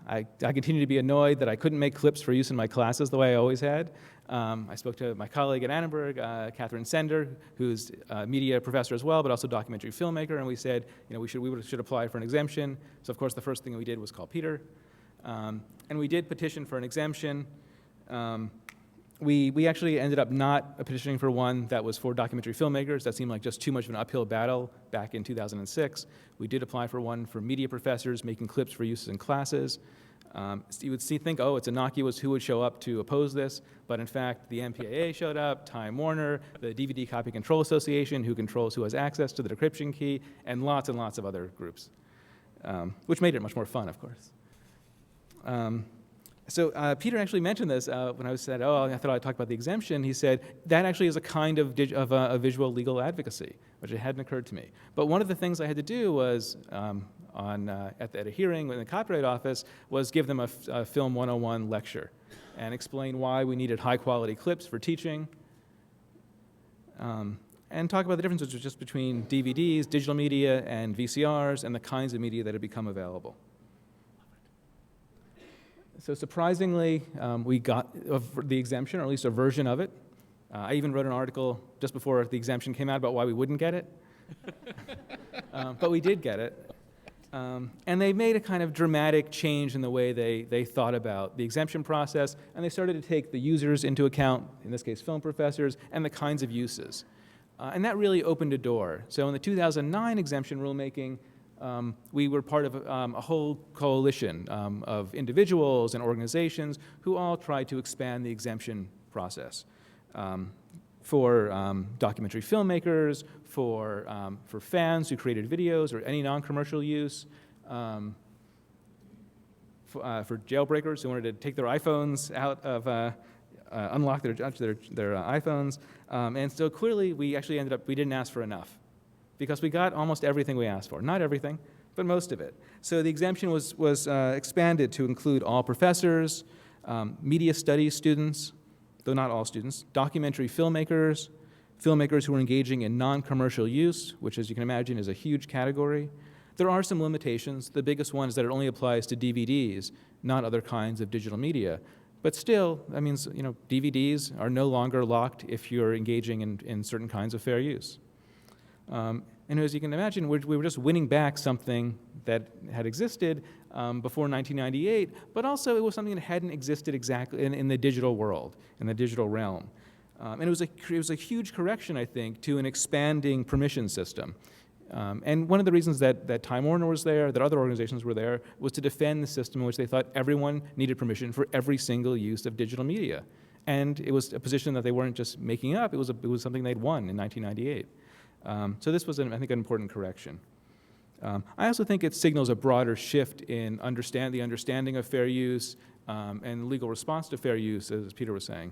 I continue to be annoyed that I couldn't make clips for use in my classes the way I always had. I spoke to my colleague at Annenberg, Catherine Sender, who's a media professor as well, but also documentary filmmaker, and we said, we should apply for an exemption. So of course the first thing we did was call Peter. And we did petition for an exemption. We actually ended up not petitioning for one that was for documentary filmmakers. That seemed like just too much of an uphill battle back in 2006. We did apply for one for media professors making clips for use in classes. You would think, oh, it's innocuous, who would show up to oppose this? But in fact, the MPAA showed up, Time Warner, the DVD Copy Control Association, who has access to the decryption key, and lots of other groups, which made it much more fun, of course. So Peter actually mentioned this when I said, I thought I'd talk about the exemption. He said, that actually is a kind of a visual legal advocacy, which it hadn't occurred to me. But one of the things I had to do was, at a hearing in the Copyright Office, was give them a Film 101 lecture and explain why we needed high-quality clips for teaching, and talk about the differences just between DVDs, digital media, and VCRs, and the kinds of media that had become available. So surprisingly, we got the exemption, or at least a version of it. I even wrote an article just before the exemption came out about why we wouldn't get it. But we did get it. And they made a kind of dramatic change in the way they thought about the exemption process, and they started to take the users into account, in this case film professors, and the kinds of uses. And that really opened a door. So in the 2009 exemption rulemaking, we were part of a whole coalition of individuals and organizations who all tried to expand the exemption process for documentary filmmakers, for fans who created videos or any non-commercial use, for jailbreakers who wanted to take their iPhones out of, unlock their iPhones. And so clearly we actually we didn't ask for enough, because we got almost everything we asked for. Not everything, but most of it. So the exemption was expanded to include all professors, media studies students, though not all students, documentary filmmakers, filmmakers who are engaging in non-commercial use, which, as you can imagine, is a huge category. There are some limitations. The biggest one is that it only applies to DVDs, not other kinds of digital media. But still, that means DVDs are no longer locked if you're engaging in certain kinds of fair use. And as you can imagine, we were just winning back something that had existed before 1998, but also it was something that hadn't existed exactly in the digital world, in the digital realm. And it was a huge correction, I think, to an expanding permission system. And one of the reasons that Time Warner was there, that other organizations were there, was to defend the system in which they thought everyone needed permission for every single use of digital media. And it was a position that they weren't just making up, it was something they'd won in 1998. So this was, I think, an important correction. I also think it signals a broader shift in the understanding of fair use and legal response to fair use, as Peter was saying.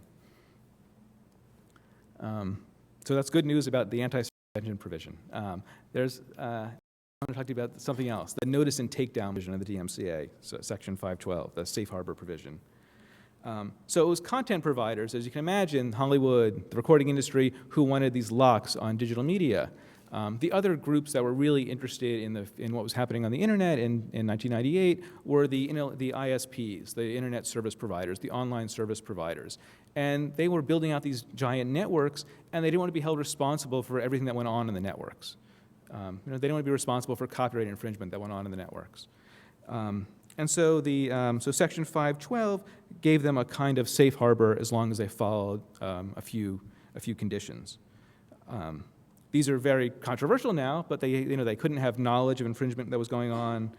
So that's good news about the anti-circumvention provision. I want to talk to you about something else, the notice and takedown provision of the DMCA, so Section 512, the safe harbor provision. So it was content providers, as you can imagine, Hollywood, the recording industry, who wanted these locks on digital media. The other groups that were really interested in what was happening on the internet in 1998 were the ISPs, the internet service providers, the online service providers. And they were building out these giant networks, and they didn't want to be held responsible for everything that went on in the networks. They didn't want to be responsible for copyright infringement that went on in the networks. And so so Section 512 gave them a kind of safe harbor as long as they followed a few conditions. These are very controversial now, but they couldn't have knowledge of infringement that was going on.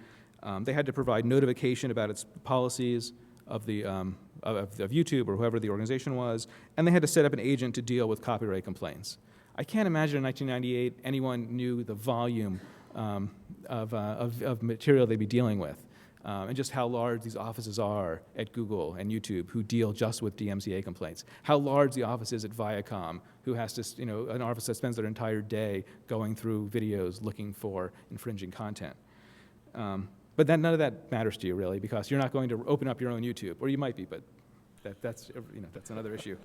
They had to provide notification about its policies of YouTube or whoever the organization was, and they had to set up an agent to deal with copyright complaints. I can't imagine in 1998 anyone knew the volume of material they'd be dealing with. And just how large these offices are at Google and YouTube who deal just with DMCA complaints. How large the office is at Viacom, who has to, an office that spends their entire day going through videos looking for infringing content. But none of that matters to you, really, because you're not going to open up your own YouTube, or you might be, but that's another issue.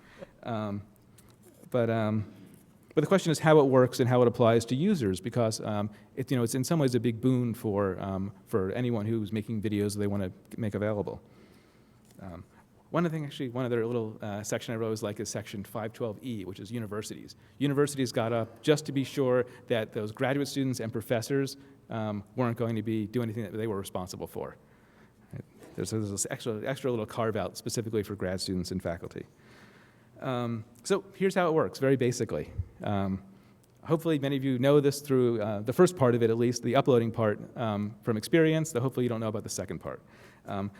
But the question is how it works and how it applies to users, because it's in some ways a big boon for anyone who's making videos they want to make available. One other little section I wrote was like is section 512E, which is universities. Universities got up just to be sure that those graduate students and professors weren't going to be doing anything that they were responsible for. Right? There's this extra little carve out specifically for grad students and faculty. So here's how it works, very basically. Hopefully many of you know this through the first part of it, at least, the uploading part from experience, though hopefully you don't know about the second part.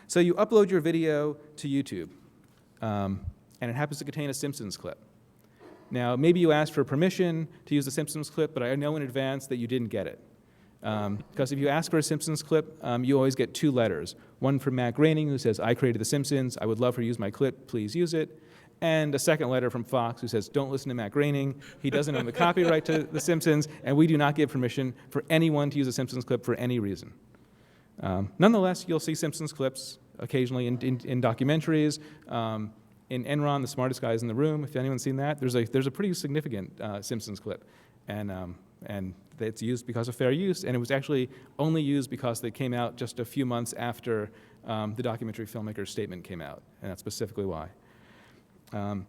So you upload your video to YouTube, and it happens to contain a Simpsons clip. Now, maybe you asked for permission to use the Simpsons clip, but I know in advance that you didn't get it. Because if you ask for a Simpsons clip, you always get 2 letters. One from Matt Groening, who says, I created The Simpsons, I would love for you to use my clip, please use it. And a second letter from Fox, who says, don't listen to Matt Groening, he doesn't own the copyright to The Simpsons, and we do not give permission for anyone to use a Simpsons clip for any reason. Nonetheless, you'll see Simpsons clips occasionally in documentaries. In Enron, The Smartest Guys in the Room, if anyone's seen that, there's a pretty significant Simpsons clip. And it's used because of fair use, and it was actually only used because they came out just a few months after the documentary Filmmakers statement came out, and that's specifically why.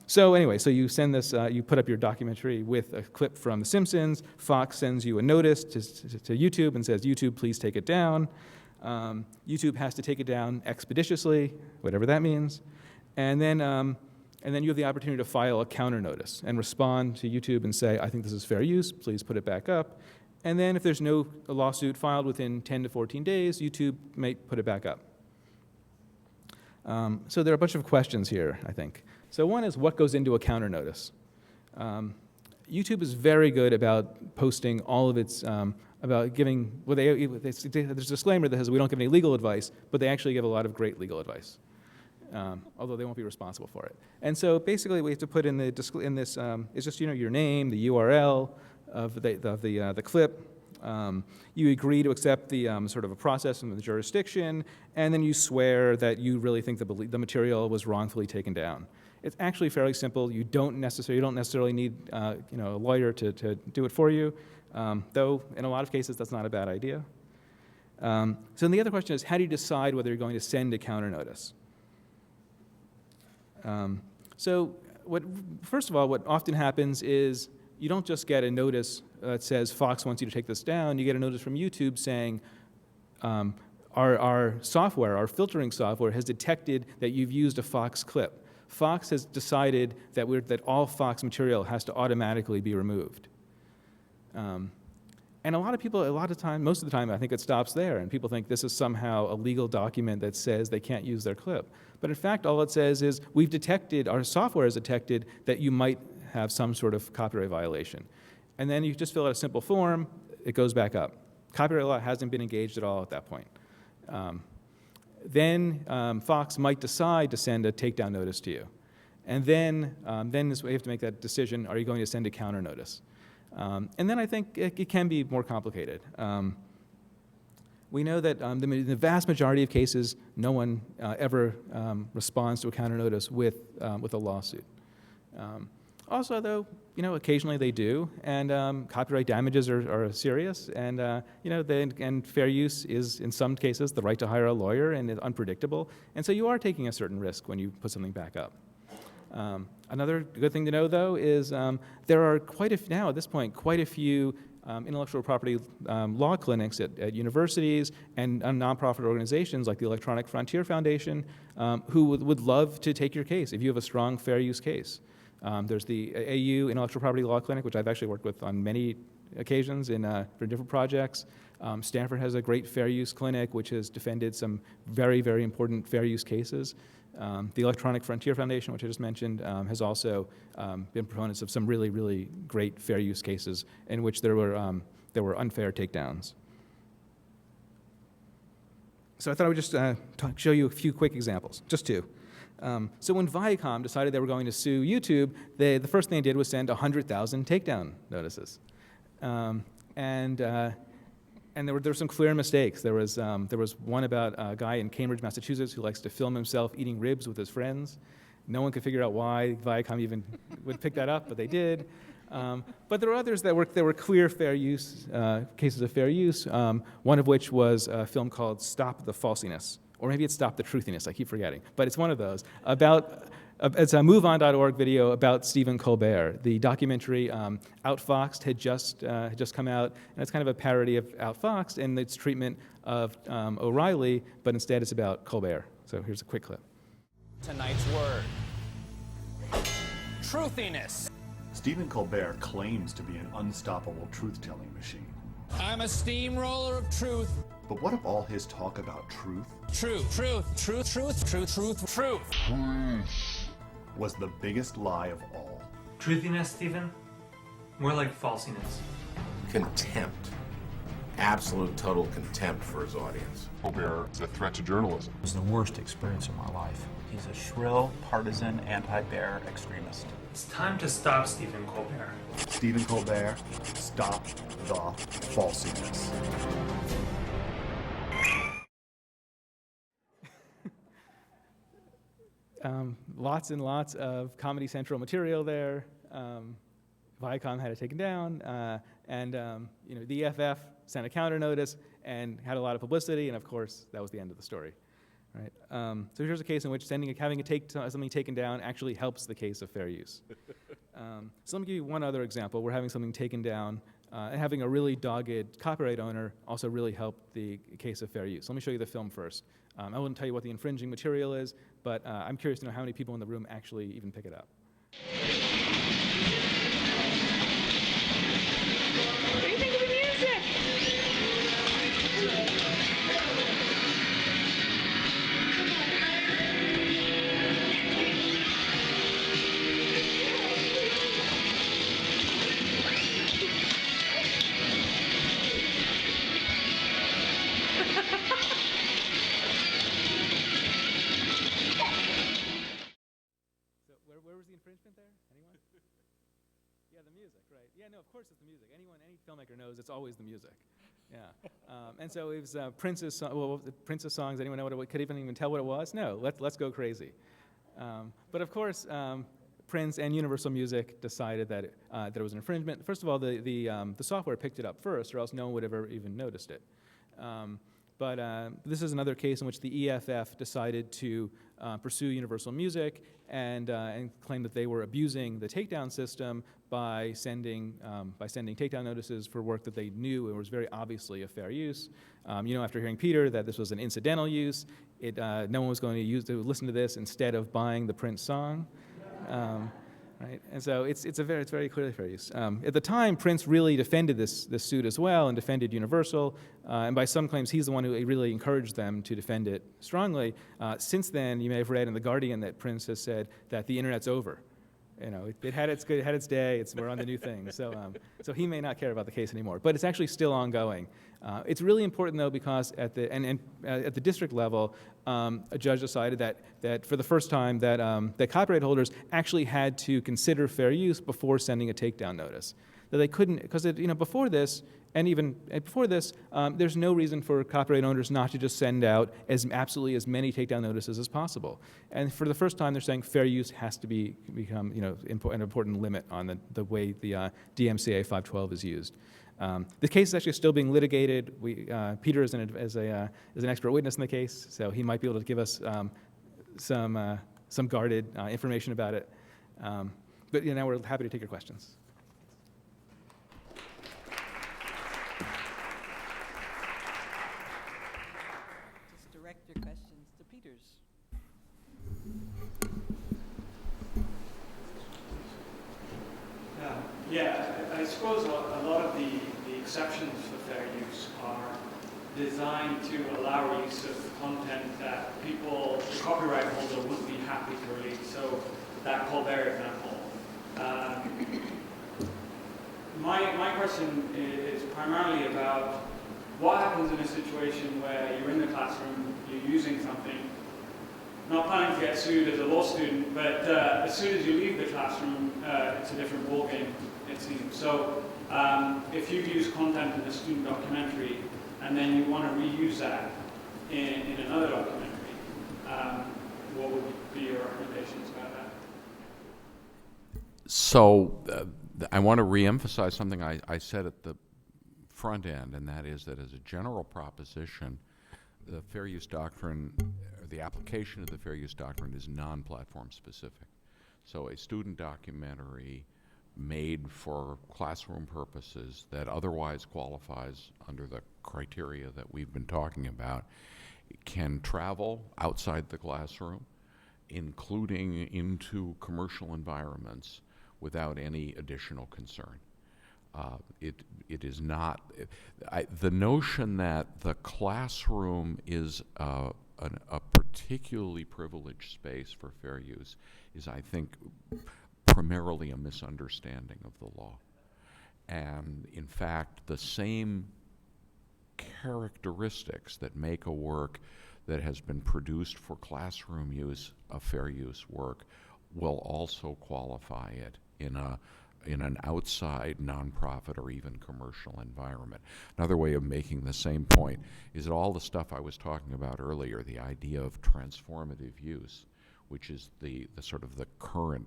So you send this, you put up your documentary with a clip from The Simpsons. Fox sends you a notice to YouTube and says, YouTube, please take it down. YouTube has to take it down expeditiously, whatever that means. And then you have the opportunity to file a counter notice and respond to YouTube and say, I think this is fair use, please put it back up. And then if there's no lawsuit filed within 10 to 14 days, YouTube may put it back up. So there are a bunch of questions here, I think. So one is, what goes into a counter notice? YouTube is very good about posting all of its, about giving, there's a disclaimer that says we don't give any legal advice, but they actually give a lot of great legal advice, although they won't be responsible for it. And so basically we have to put in this, it's just your name, the URL of the clip. You agree to accept the sort of a process from the jurisdiction, and then you swear that you really think the material was wrongfully taken down. It's actually fairly simple. You don't necessarily need a lawyer to do it for you, though in a lot of cases that's not a bad idea. So then the other question is, how do you decide whether you're going to send a counter notice? First of all, what often happens is you don't just get a notice that says Fox wants you to take this down. You get a notice from YouTube saying, our software, our filtering software, has detected that you've used a Fox clip. Fox has decided that all Fox material has to automatically be removed. And most of the time, I think it stops there, and people think this is somehow a legal document that says they can't use their clip. But in fact, all it says is, our software has detected that you might have some sort of copyright violation. And then you just fill out a simple form, it goes back up. Copyright law hasn't been engaged at all at that point. Then Fox might decide to send a takedown notice to you. And then you have to make that decision, are you going to send a counter notice? And then I think it can be more complicated. We know that in the vast majority of cases, no one ever responds to a counter notice with a lawsuit. Also, though, occasionally they do, and copyright damages are serious, and and fair use is in some cases the right to hire a lawyer, and it's unpredictable, and so you are taking a certain risk when you put something back up. Another good thing to know, though, is there are quite a few intellectual property law clinics at universities and nonprofit organizations like the Electronic Frontier Foundation who would love to take your case if you have a strong fair use case. There's the AU Intellectual Property Law Clinic, which I've actually worked with on many occasions for different projects. Stanford has a great fair use clinic, which has defended some very, very important fair use cases. The Electronic Frontier Foundation, which I just mentioned, has also been proponents of some really, really great fair use cases in which there were unfair takedowns. So I thought I would just show you a few quick examples, just two. So when Viacom decided they were going to sue YouTube, the first thing they did was send 100,000 takedown notices. And there were some clear mistakes. There was one about a guy in Cambridge, Massachusetts, who likes to film himself eating ribs with his friends. No one could figure out why Viacom even would pick that up, but they did. But there were others that were clear fair use, cases of fair use, one of which was a film called Stop the Falsiness, or maybe it's Stop the Truthiness, I keep forgetting, but it's one of those, it's a MoveOn.org video about Stephen Colbert. The documentary Outfoxed had just come out, and it's kind of a parody of Outfoxed and its treatment of O'Reilly, but instead it's about Colbert. So here's a quick clip. Tonight's word: truthiness. Stephen Colbert claims to be an unstoppable truth-telling machine. I'm a steamroller of truth. But what of all his talk about truth? Truth. Was the biggest lie of all. Truthiness, Stephen? More like falsiness. Contempt. Absolute total contempt for his audience. Colbert is a threat to journalism. It was the worst experience of my life. He's a shrill, partisan, anti-bear extremist. It's time to stop Stephen Colbert. Stephen Colbert, stop the falsiness. Lots and lots of Comedy Central material there. Viacom had it taken down, and the EFF sent a counter notice and had a lot of publicity, and of course that was the end of the story. Right. So here's a case in which having something taken down actually helps the case of fair use. So let me give you one other example where having something taken down and having a really dogged copyright owner also really helped the case of fair use. Let me show you the film first. I won't tell you what the infringing material is, but I'm curious to know how many people in the room actually even pick it up. What do you think of the music? Where was the infringement there? Anyone? Yeah, the music, right. Yeah, no, of course it's the music. Any filmmaker knows it's always the music. Yeah. And so it was Prince's songs. Anyone know could even tell what it was? No, let's go crazy. But of course, Prince and Universal Music decided that there was an infringement. First of all, the software picked it up first, or else no one would have ever even noticed it. But this is another case in which the EFF decided to pursue Universal Music and claim that they were abusing the takedown system by sending takedown notices for work that they knew it was very obviously a fair use. After hearing Peter that this was an incidental use, no one was going to listen to this instead of buying the Prince song. Right? And so it's very clearly fair use. At the time, Prince really defended this suit as well and defended Universal, and by some claims, he's the one who really encouraged them to defend it strongly. Since then, you may have read in The Guardian that Prince has said that the internet's over. It had its day. We're on the new thing. So he may not care about the case anymore, but it's actually still ongoing. It's really important though because at the district level, a judge decided that for the first time that copyright holders actually had to consider fair use before sending a takedown notice. That they couldn't, because before this, and even before this, there's no reason for copyright owners not to just send out absolutely as many takedown notices as possible. And for the first time, they're saying fair use has to become an important limit on the way the DMCA 512 is used. The case is actually still being litigated. Peter is an expert witness in the case, so he might be able to give us some guarded information about it. But now we're happy to take your questions. Your questions to Peters. I suppose a lot of the exceptions for fair use are designed to allow use of content that the copyright holder wouldn't be happy to release. So that Colbert example. My question is primarily about what happens in a situation where you're in the classroom, you're using something, not planning to get sued as a law student, but as soon as you leave the classroom, it's a different ballgame, it seems. So if you use content in a student documentary and then you want to reuse that in another documentary, what would be your recommendations about that? So I want to reemphasize something I said at the front end, and that is that as a general proposition, the fair use doctrine, or the application of the fair use doctrine is non-platform specific. So a student documentary made for classroom purposes that otherwise qualifies under the criteria that we've been talking about can travel outside the classroom, including into commercial environments, without any additional concern. It is not, the notion that the classroom is a particularly privileged space for fair use is, I think, primarily a misunderstanding of the law. And in fact, the same characteristics that make a work that has been produced for classroom use a fair use work will also qualify it in an outside nonprofit or even commercial environment. Another way of making the same point is that all the stuff I was talking about earlier, the idea of transformative use, which is the sort of the current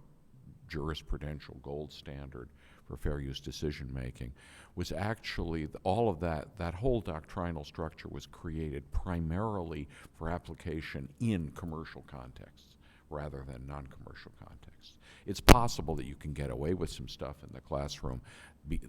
jurisprudential gold standard for fair use decision making, was actually all of that whole doctrinal structure was created primarily for application in commercial contexts rather than non-commercial contexts. It's possible that you can get away with some stuff in the classroom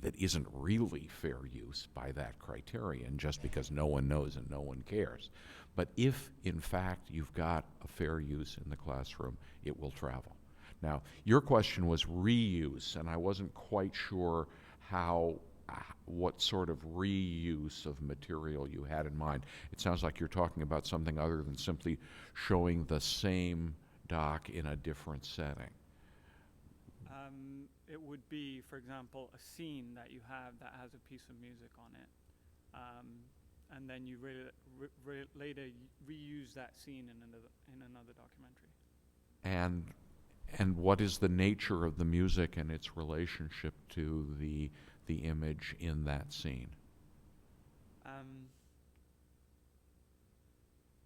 that isn't really fair use by that criterion just because no one knows and no one cares. But if, in fact, you've got a fair use in the classroom, it will travel. Now, your question was reuse, and I wasn't quite sure what sort of reuse of material you had in mind. It sounds like you're talking about something other than simply showing the same doc in a different setting. It would be, for example, a scene that you have that has a piece of music on it, and then you later reuse that scene in another documentary. And what is the nature of the music and its relationship to the image in that scene?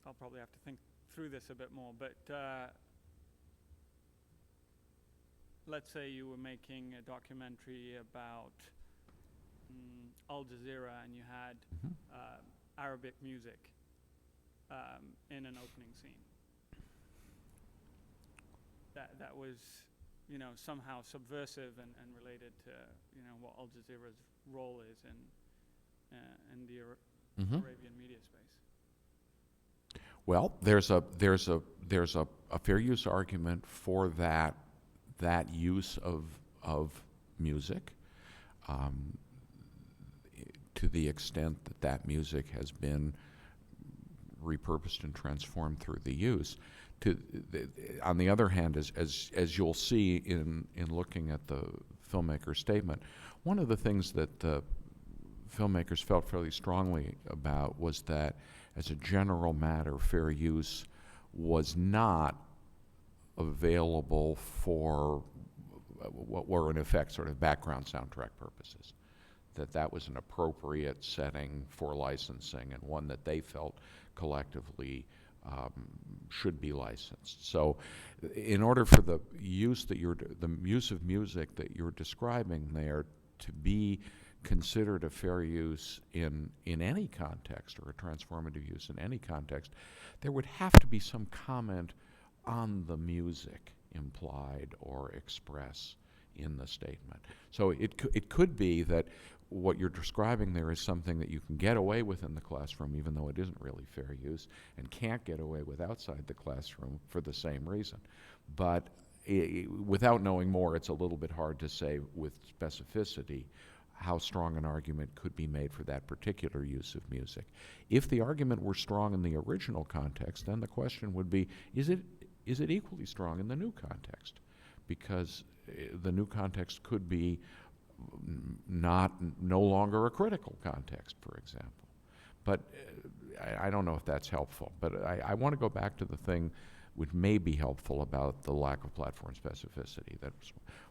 I'll probably have to think through this a bit more, but let's say you were making a documentary about Al Jazeera and you had Arabic music in an opening scene. That was, somehow subversive and related to, what Al Jazeera's role is in the Arabian media space. Well, there's a fair use argument for that use of music, to the extent that music has been repurposed and transformed through the use. On the other hand, as you'll see in looking at the filmmaker statement, one of the things that the filmmakers felt fairly strongly about was that, as a general matter, fair use was not available for what were in effect sort of background soundtrack purposes. That was an appropriate setting for licensing and one that they felt collectively should be licensed. So, in order for the use of music that you're describing there to be considered a fair use in any context, or a transformative use in any context, there would have to be some comment on the music implied or expressed in the statement. So it could be that what you're describing there is something that you can get away with in the classroom, even though it isn't really fair use, and can't get away with outside the classroom for the same reason. But without knowing more, it's a little bit hard to say with specificity how strong an argument could be made for that particular use of music. If the argument were strong in the original context, then the question would be, is it equally strong in the new context? Because the new context could be no longer a critical context, for example. But I don't know if that's helpful. But I want to go back to the thing which may be helpful about the lack of platform specificity. That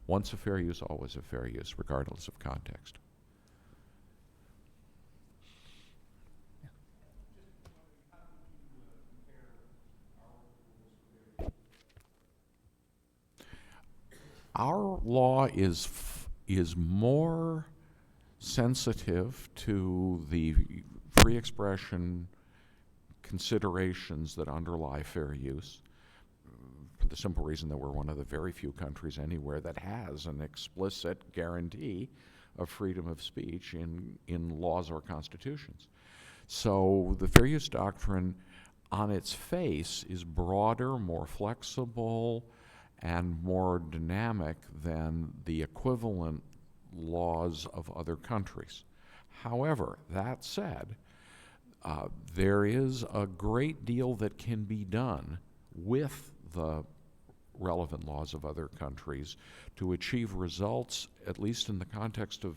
once a fair use, always a fair use, regardless of context. Our law is is more sensitive to the free expression considerations that underlie fair use, for the simple reason that we're one of the very few countries anywhere that has an explicit guarantee of freedom of speech in laws or constitutions. So the fair use doctrine on its face is broader, more flexible, and more dynamic than the equivalent laws of other countries. However, that said, there is a great deal that can be done with the relevant laws of other countries to achieve results, at least in the context of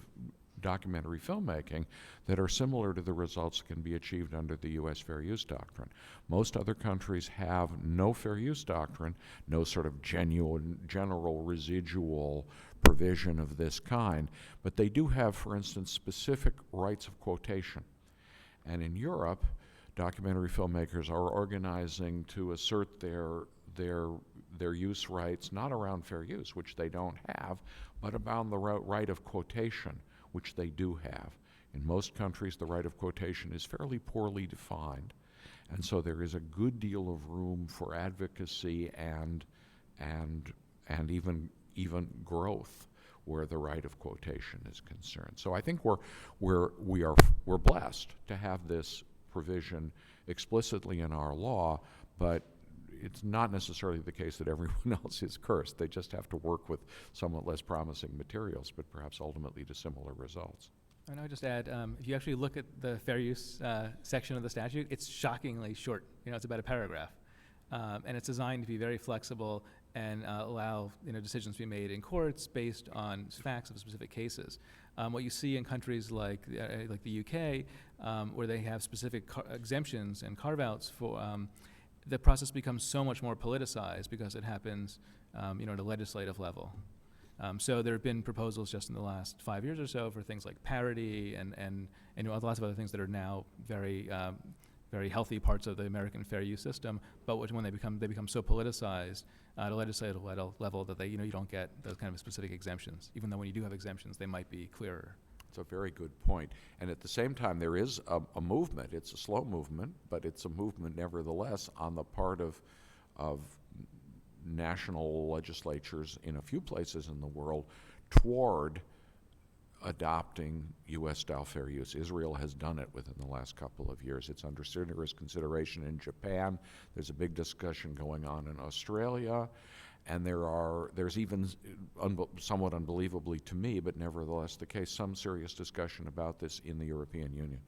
documentary filmmaking, that are similar to the results that can be achieved under the U.S. Fair Use Doctrine. Most other countries have no fair use doctrine, no sort of genuine, general residual provision of this kind, but they do have, for instance, specific rights of quotation. And in Europe, documentary filmmakers are organizing to assert their use rights, not around fair use, which they don't have, but about the right of quotation, which they do have. In most countries, the right of quotation is fairly poorly defined, and so there is a good deal of room for advocacy and even growth where the right of quotation is concerned. So I think we're blessed to have this provision explicitly in our law, but it's not necessarily the case that everyone else is cursed. They just have to work with somewhat less promising materials, but perhaps ultimately to similar results. And I would just add, if you actually look at the fair use section of the statute, it's shockingly short. It's about a paragraph. And it's designed to be very flexible and allow decisions to be made in courts based on facts of specific cases. What you see in countries like the UK, where they have specific exemptions and carve-outs for, the process becomes so much more politicized because it happens at a legislative level. So there have been proposals just in the last 5 years or so for things like parity and lots of other things that are now very very healthy parts of the American fair use system, but when they become so politicized at a legislative level that you don't get those kind of specific exemptions, even though when you do have exemptions, they might be clearer. It's a very good point. And at the same time, there is a movement. It's a slow movement, but it's a movement nevertheless on the part of national legislatures in a few places in the world toward adopting U.S.-style fair use. Israel has done it within the last couple of years. It's under serious consideration in Japan. There's a big discussion going on in Australia. And there's even, somewhat unbelievably to me, but nevertheless the case, some serious discussion about this in the European Union.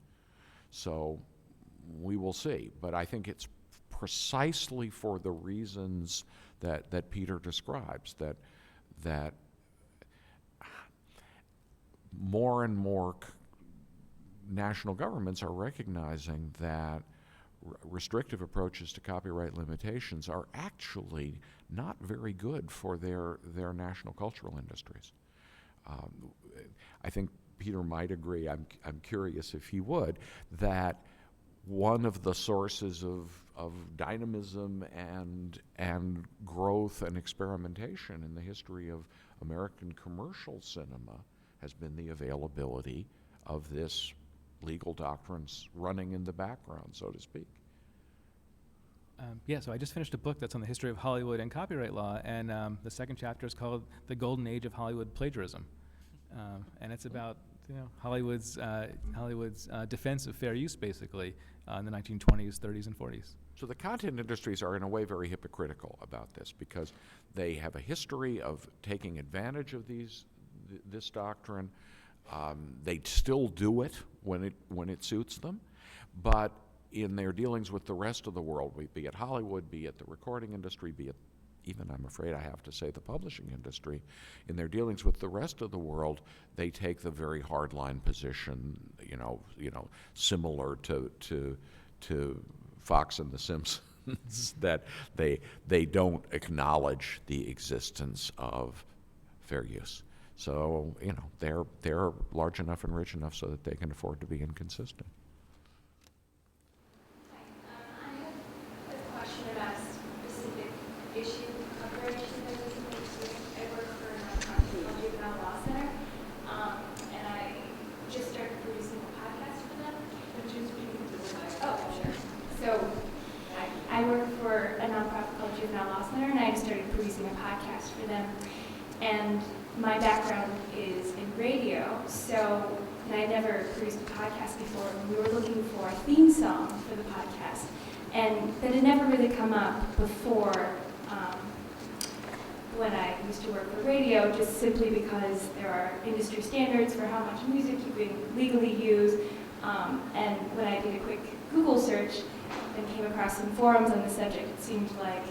So we will see. But I think it's precisely for the reasons that Peter describes, that more and more national governments are recognizing that restrictive approaches to copyright limitations are actually not very good for their national cultural industries. I think Peter might agree, I'm curious if he would, that one of the sources of dynamism and growth and experimentation in the history of American commercial cinema has been the availability of this legal doctrines running in the background, so to speak. So I just finished a book that's on the history of Hollywood and copyright law, and the second chapter is called The Golden Age of Hollywood Plagiarism. And it's about Hollywood's defense of fair use, basically, in the 1920s, 30s, and 40s. So the content industries are in a way very hypocritical about this because they have a history of taking advantage of this doctrine. They still do it when it suits them, but in their dealings with the rest of the world, be it Hollywood, be it the recording industry, be it even, I'm afraid I have to say, the publishing industry, in their dealings with the rest of the world, they take the very hardline position, similar to Fox and The Simpsons, that they don't acknowledge the existence of fair use. So, they're large enough and rich enough so that they can afford to be inconsistent. I have a question about a specific issue coverage. I work for a nonprofit called Juvenile Law Center, So I work for a nonprofit called Juvenile Law Center, and I just started producing a podcast for them. And my background is in radio, so and I never produced a podcast before. We were looking for a theme song for the podcast, and that had never really come up before when I used to work for radio, just simply because there are industry standards for how much music you can legally use. And when I did a quick Google search and came across some forums on the subject, it seemed like,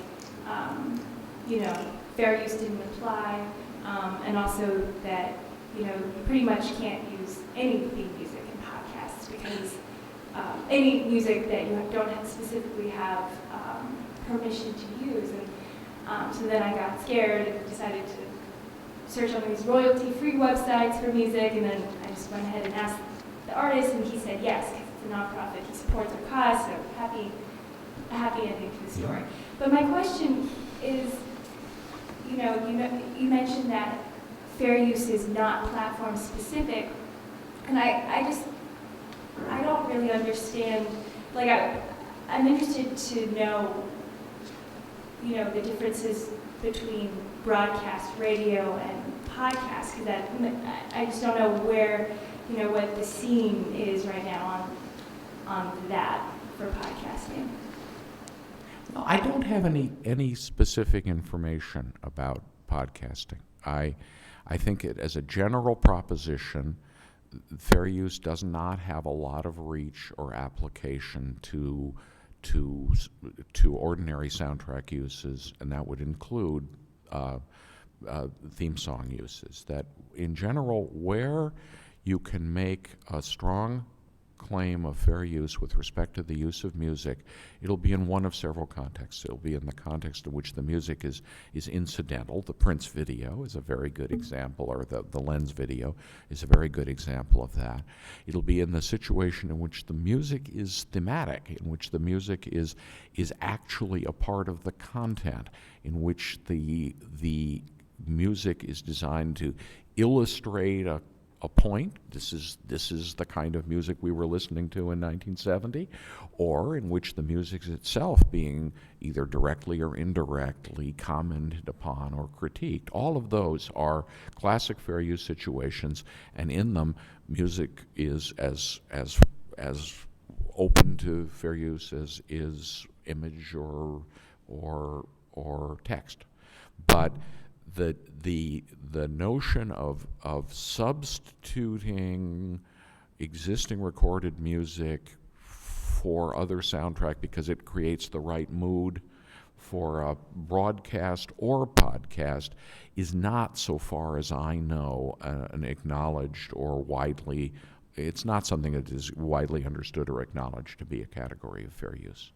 fair use didn't apply, and also that, you pretty much can't use any theme music in podcasts because any music that you don't specifically have permission to use. And so then I got scared and decided to search on these royalty-free websites for music, and then I just went ahead and asked the artist, and he said yes, because it's a nonprofit, he supports our cause, so a happy ending to the story. But my question is, you mentioned that fair use is not platform specific, and I don't really understand, like I'm interested to know, the differences between broadcast radio and podcast, because I just don't know where, what the scene is right now on that for podcasting. No, I don't have any specific information about podcasting. I think it, as a general proposition, fair use does not have a lot of reach or application to ordinary soundtrack uses, and that would include theme song uses. That, in general, where you can make a strong claim of fair use with respect to the use of music, it'll be in one of several contexts. It'll be in the context in which the music is incidental. The Prince video is a very good example, or the Lens video is a very good example of that. It'll be in the situation in which the music is thematic, in which the music is actually a part of the content, in which the music is designed to illustrate a point. This is the kind of music we were listening to in 1970, or in which the music itself being either directly or indirectly commented upon or critiqued. All of those are classic fair use situations, and in them, music is as open to fair use as is image or text. But the notion of substituting existing recorded music for other soundtrack because it creates the right mood for a broadcast or podcast is not, so far as I know, an acknowledged or it's not something that is widely understood or acknowledged to be a category of fair use.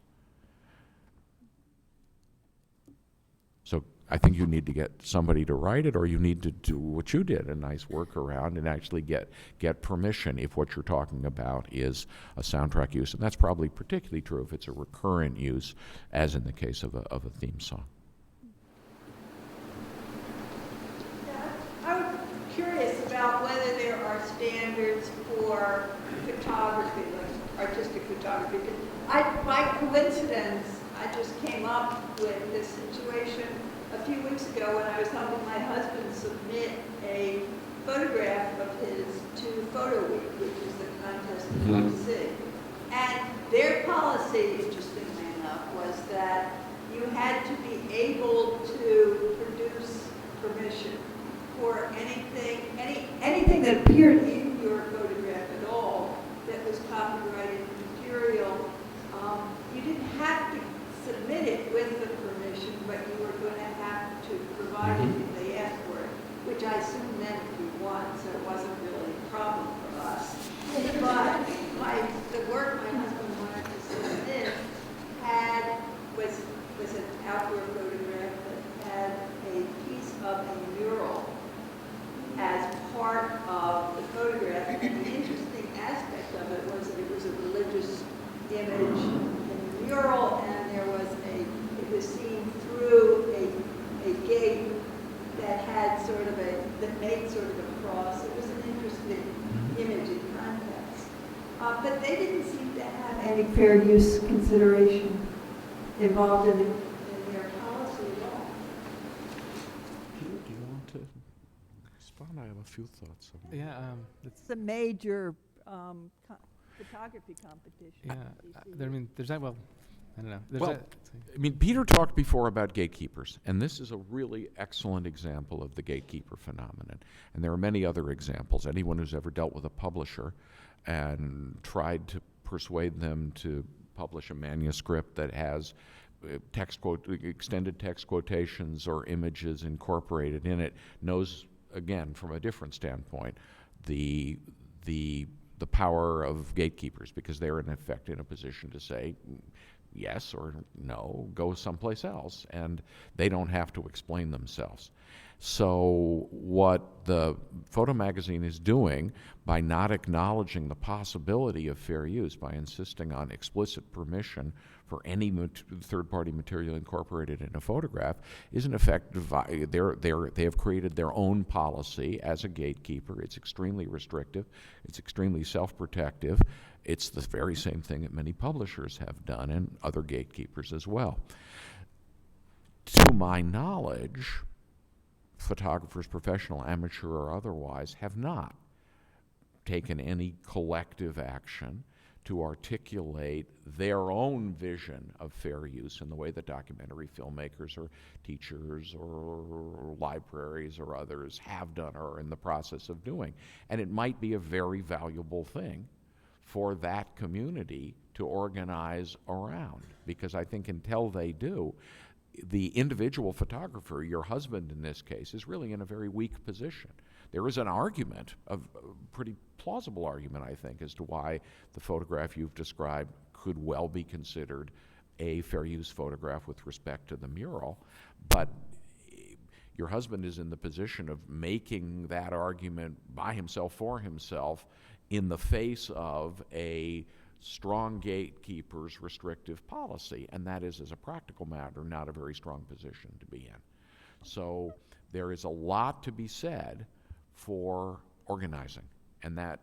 So I think you need to get somebody to write it, or you need to do what you did, a nice workaround, and actually get permission if what you're talking about is a soundtrack use. And that's probably particularly true if it's a recurrent use, as in the case of a theme song. I was curious about whether there are standards for photography, like artistic photography. By coincidence, I just came up with this situation a few weeks ago when I was helping my husband submit a photograph of his to Photo Week, which is the contest in DC. And their policy, interestingly enough, was that you had to be able to produce permission for anything that appeared in your photograph at all that was copyrighted material. You didn't have to submit it with the permission, but you were going to have to provide it if they asked for it, which I assume meant if you won, so it wasn't really a problem for us. But the work my husband wanted to submit was an outdoor photograph that had a piece of a mural as part of the photograph. And the interesting aspect of it was that it was a religious image in the mural, and it was seen through a gate that made sort of a cross. It was an interesting image in context. but they didn't seem to have any fair use consideration involved in their policy at all. Do you want to respond? I have a few thoughts. Yeah, it's a major photography competition. Yeah, I mean, there's that. Well, I don't know. There's Well, that. I mean, Peter talked before about gatekeepers, and this is a really excellent example of the gatekeeper phenomenon. And there are many other examples. Anyone who's ever dealt with a publisher and tried to persuade them to publish a manuscript that has extended text quotations or images incorporated in it knows, again, from a different standpoint, the power of gatekeepers, because they're in effect in a position to say yes or no, go someplace else, and they don't have to explain themselves. So what the photo magazine is doing by not acknowledging the possibility of fair use, by insisting on explicit permission for any third-party material incorporated in a photograph, is in effect, they have created their own policy as a gatekeeper. It's extremely restrictive. It's extremely self-protective. It's the very same thing that many publishers have done and other gatekeepers as well. To my knowledge, photographers, professional, amateur, or otherwise, have not taken any collective action to articulate their own vision of fair use in the way that documentary filmmakers or teachers or libraries or others have done or are in the process of doing. And it might be a very valuable thing for that community to organize around, because I think until they do, the individual photographer, your husband in this case, is really in a very weak position. There is an argument, a pretty plausible argument, I think, as to why the photograph you've described could well be considered a fair use photograph with respect to the mural, but your husband is in the position of making that argument by himself, for himself, in the face of a strong gatekeeper's restrictive policy, and that is, as a practical matter, not a very strong position to be in. So there is a lot to be said for organizing, and that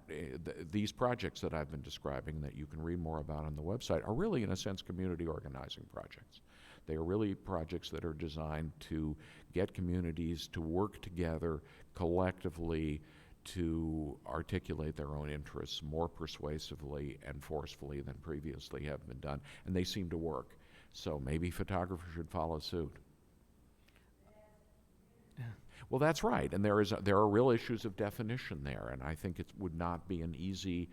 these projects that I've been describing, that you can read more about on the website, are really, in a sense, community organizing projects. They are really projects that are designed to get communities to work together collectively to articulate their own interests more persuasively and forcefully than previously have been done, and they seem to work. So maybe photographers should follow suit. Yeah. Well, that's right, and there are real issues of definition there, and I think it would not be an easy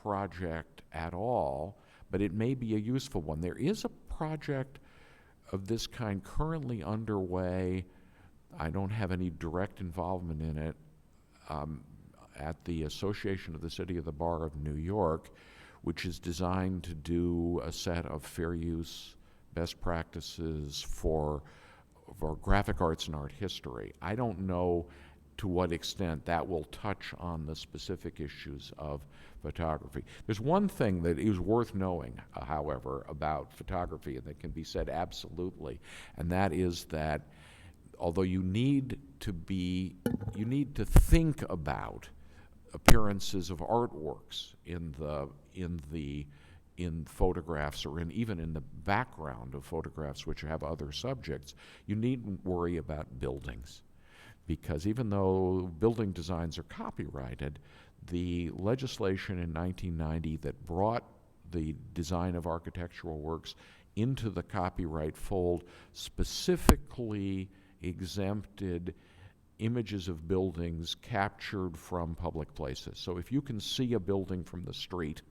project at all, but it may be a useful one. There is a project of this kind currently underway. I don't have any direct involvement in it, at the Association of the City of the Bar of New York, which is designed to do a set of fair use best practices for graphic arts and art history. I don't know to what extent that will touch on the specific issues of photography. There's one thing that is worth knowing, however, about photography, and that can be said absolutely, and that is that although you need to think about appearances of artworks in photographs, or even in the background of photographs which have other subjects, you needn't worry about buildings. Because even though building designs are copyrighted, the legislation in 1990 that brought the design of architectural works into the copyright fold specifically exempted images of buildings captured from public places. So if you can see a building from the street,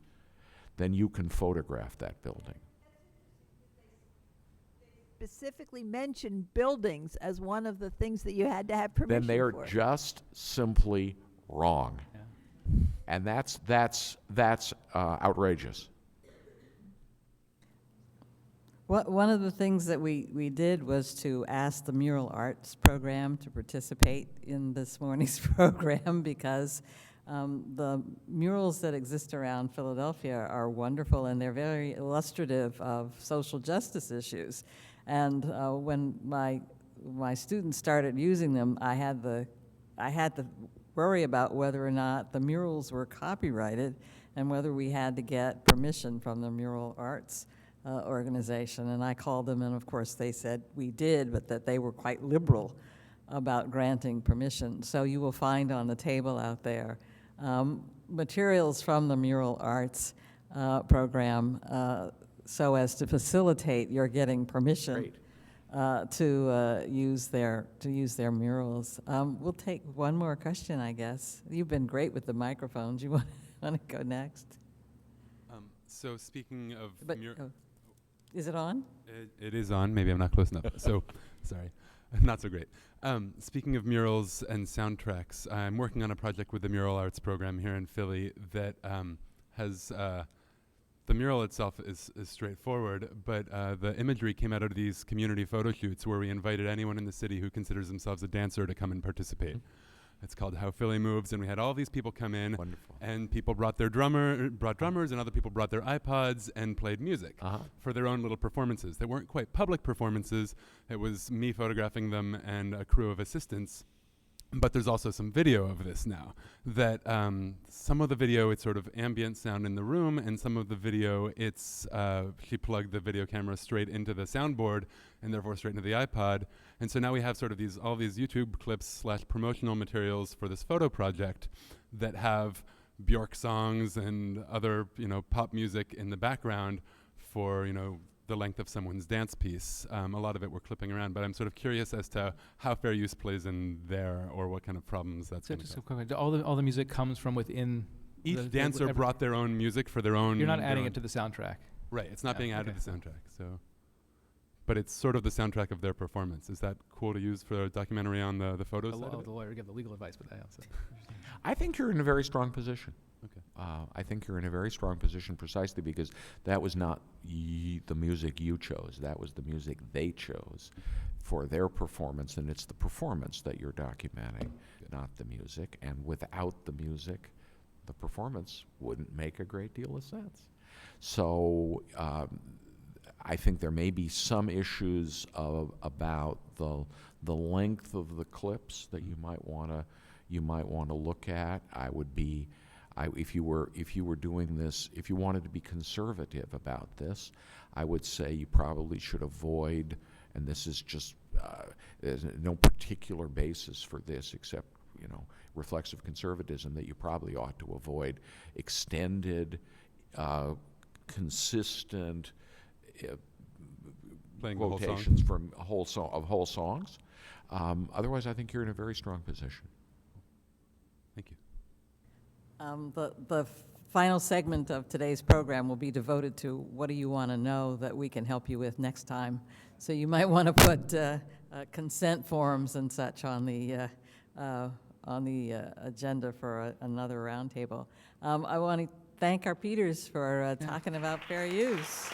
then you can photograph that building. Specifically mentioned buildings as one of the things that you had to have permission for. Then they are just simply wrong. Yeah. And that's outrageous. One of the things that we did was to ask the Mural Arts program to participate in this morning's program, because the murals that exist around Philadelphia are wonderful, and they're very illustrative of social justice issues. And when my students started using them, I had the worry about whether or not the murals were copyrighted and whether we had to get permission from the Mural Arts organization. And I called them, and of course they said we did, but that they were quite liberal about granting permission. So you will find on the table out there materials from the Mural Arts program so as to facilitate your getting permission to use their murals. We'll take one more question, I guess. You've been great with the microphones. You want to go next? So speaking of is it on? It is on. Maybe I'm not close enough. So, sorry, not so great. Speaking of murals and soundtracks, I'm working on a project with the Mural Arts program here in Philly that has the mural itself is straightforward, but the imagery came out of these community photo shoots where we invited anyone in the city who considers themselves a dancer to come and participate. It's called How Philly Moves, and we had all these people come in. Wonderful. And people brought their drummers, and other people brought their iPods and played music for their own little performances. They weren't quite public performances. It was me photographing them and a crew of assistants. But there's also some video of this now, that some of the video, it's sort of ambient sound in the room, and some of the video, it's, she plugged the video camera straight into the soundboard, and therefore straight into the iPod. And so now we have sort of all these YouTube clips / promotional materials for this photo project that have Bjork songs and other, pop music in the background for, the length of someone's dance piece. A lot of it we're clipping around, but I'm sort of curious as to how fair use plays in there, or what kind of problems that's going to So all the music comes from within. Each dancer brought their own music for their own. You're not adding it to the soundtrack. Right, it's not being added to the soundtrack. So, but it's sort of the soundtrack of their performance. Is that cool to use for a documentary on the photos? The lawyer give the legal advice, but I also. I think you're in a very strong position. Okay. I think you're in a very strong position precisely because that was not the music you chose. That was the music they chose for their performance, and it's the performance that you're documenting, not the music. And without the music, the performance wouldn't make a great deal of sense. So I think there may be some issues about the length of the clips that you might want to look at. If you were doing this, if you wanted to be conservative about this, I would say you probably should avoid, and this is just, there's no particular basis for this except, reflexive conservatism, that you probably ought to avoid extended, consistent quotations from whole songs. Otherwise, I think you're in a very strong position. Thank you. The final segment of today's program will be devoted to what do you want to know that we can help you with next time. So you might want to put consent forms and such on the agenda for another roundtable. I want to thank our Peters for talking about fair use.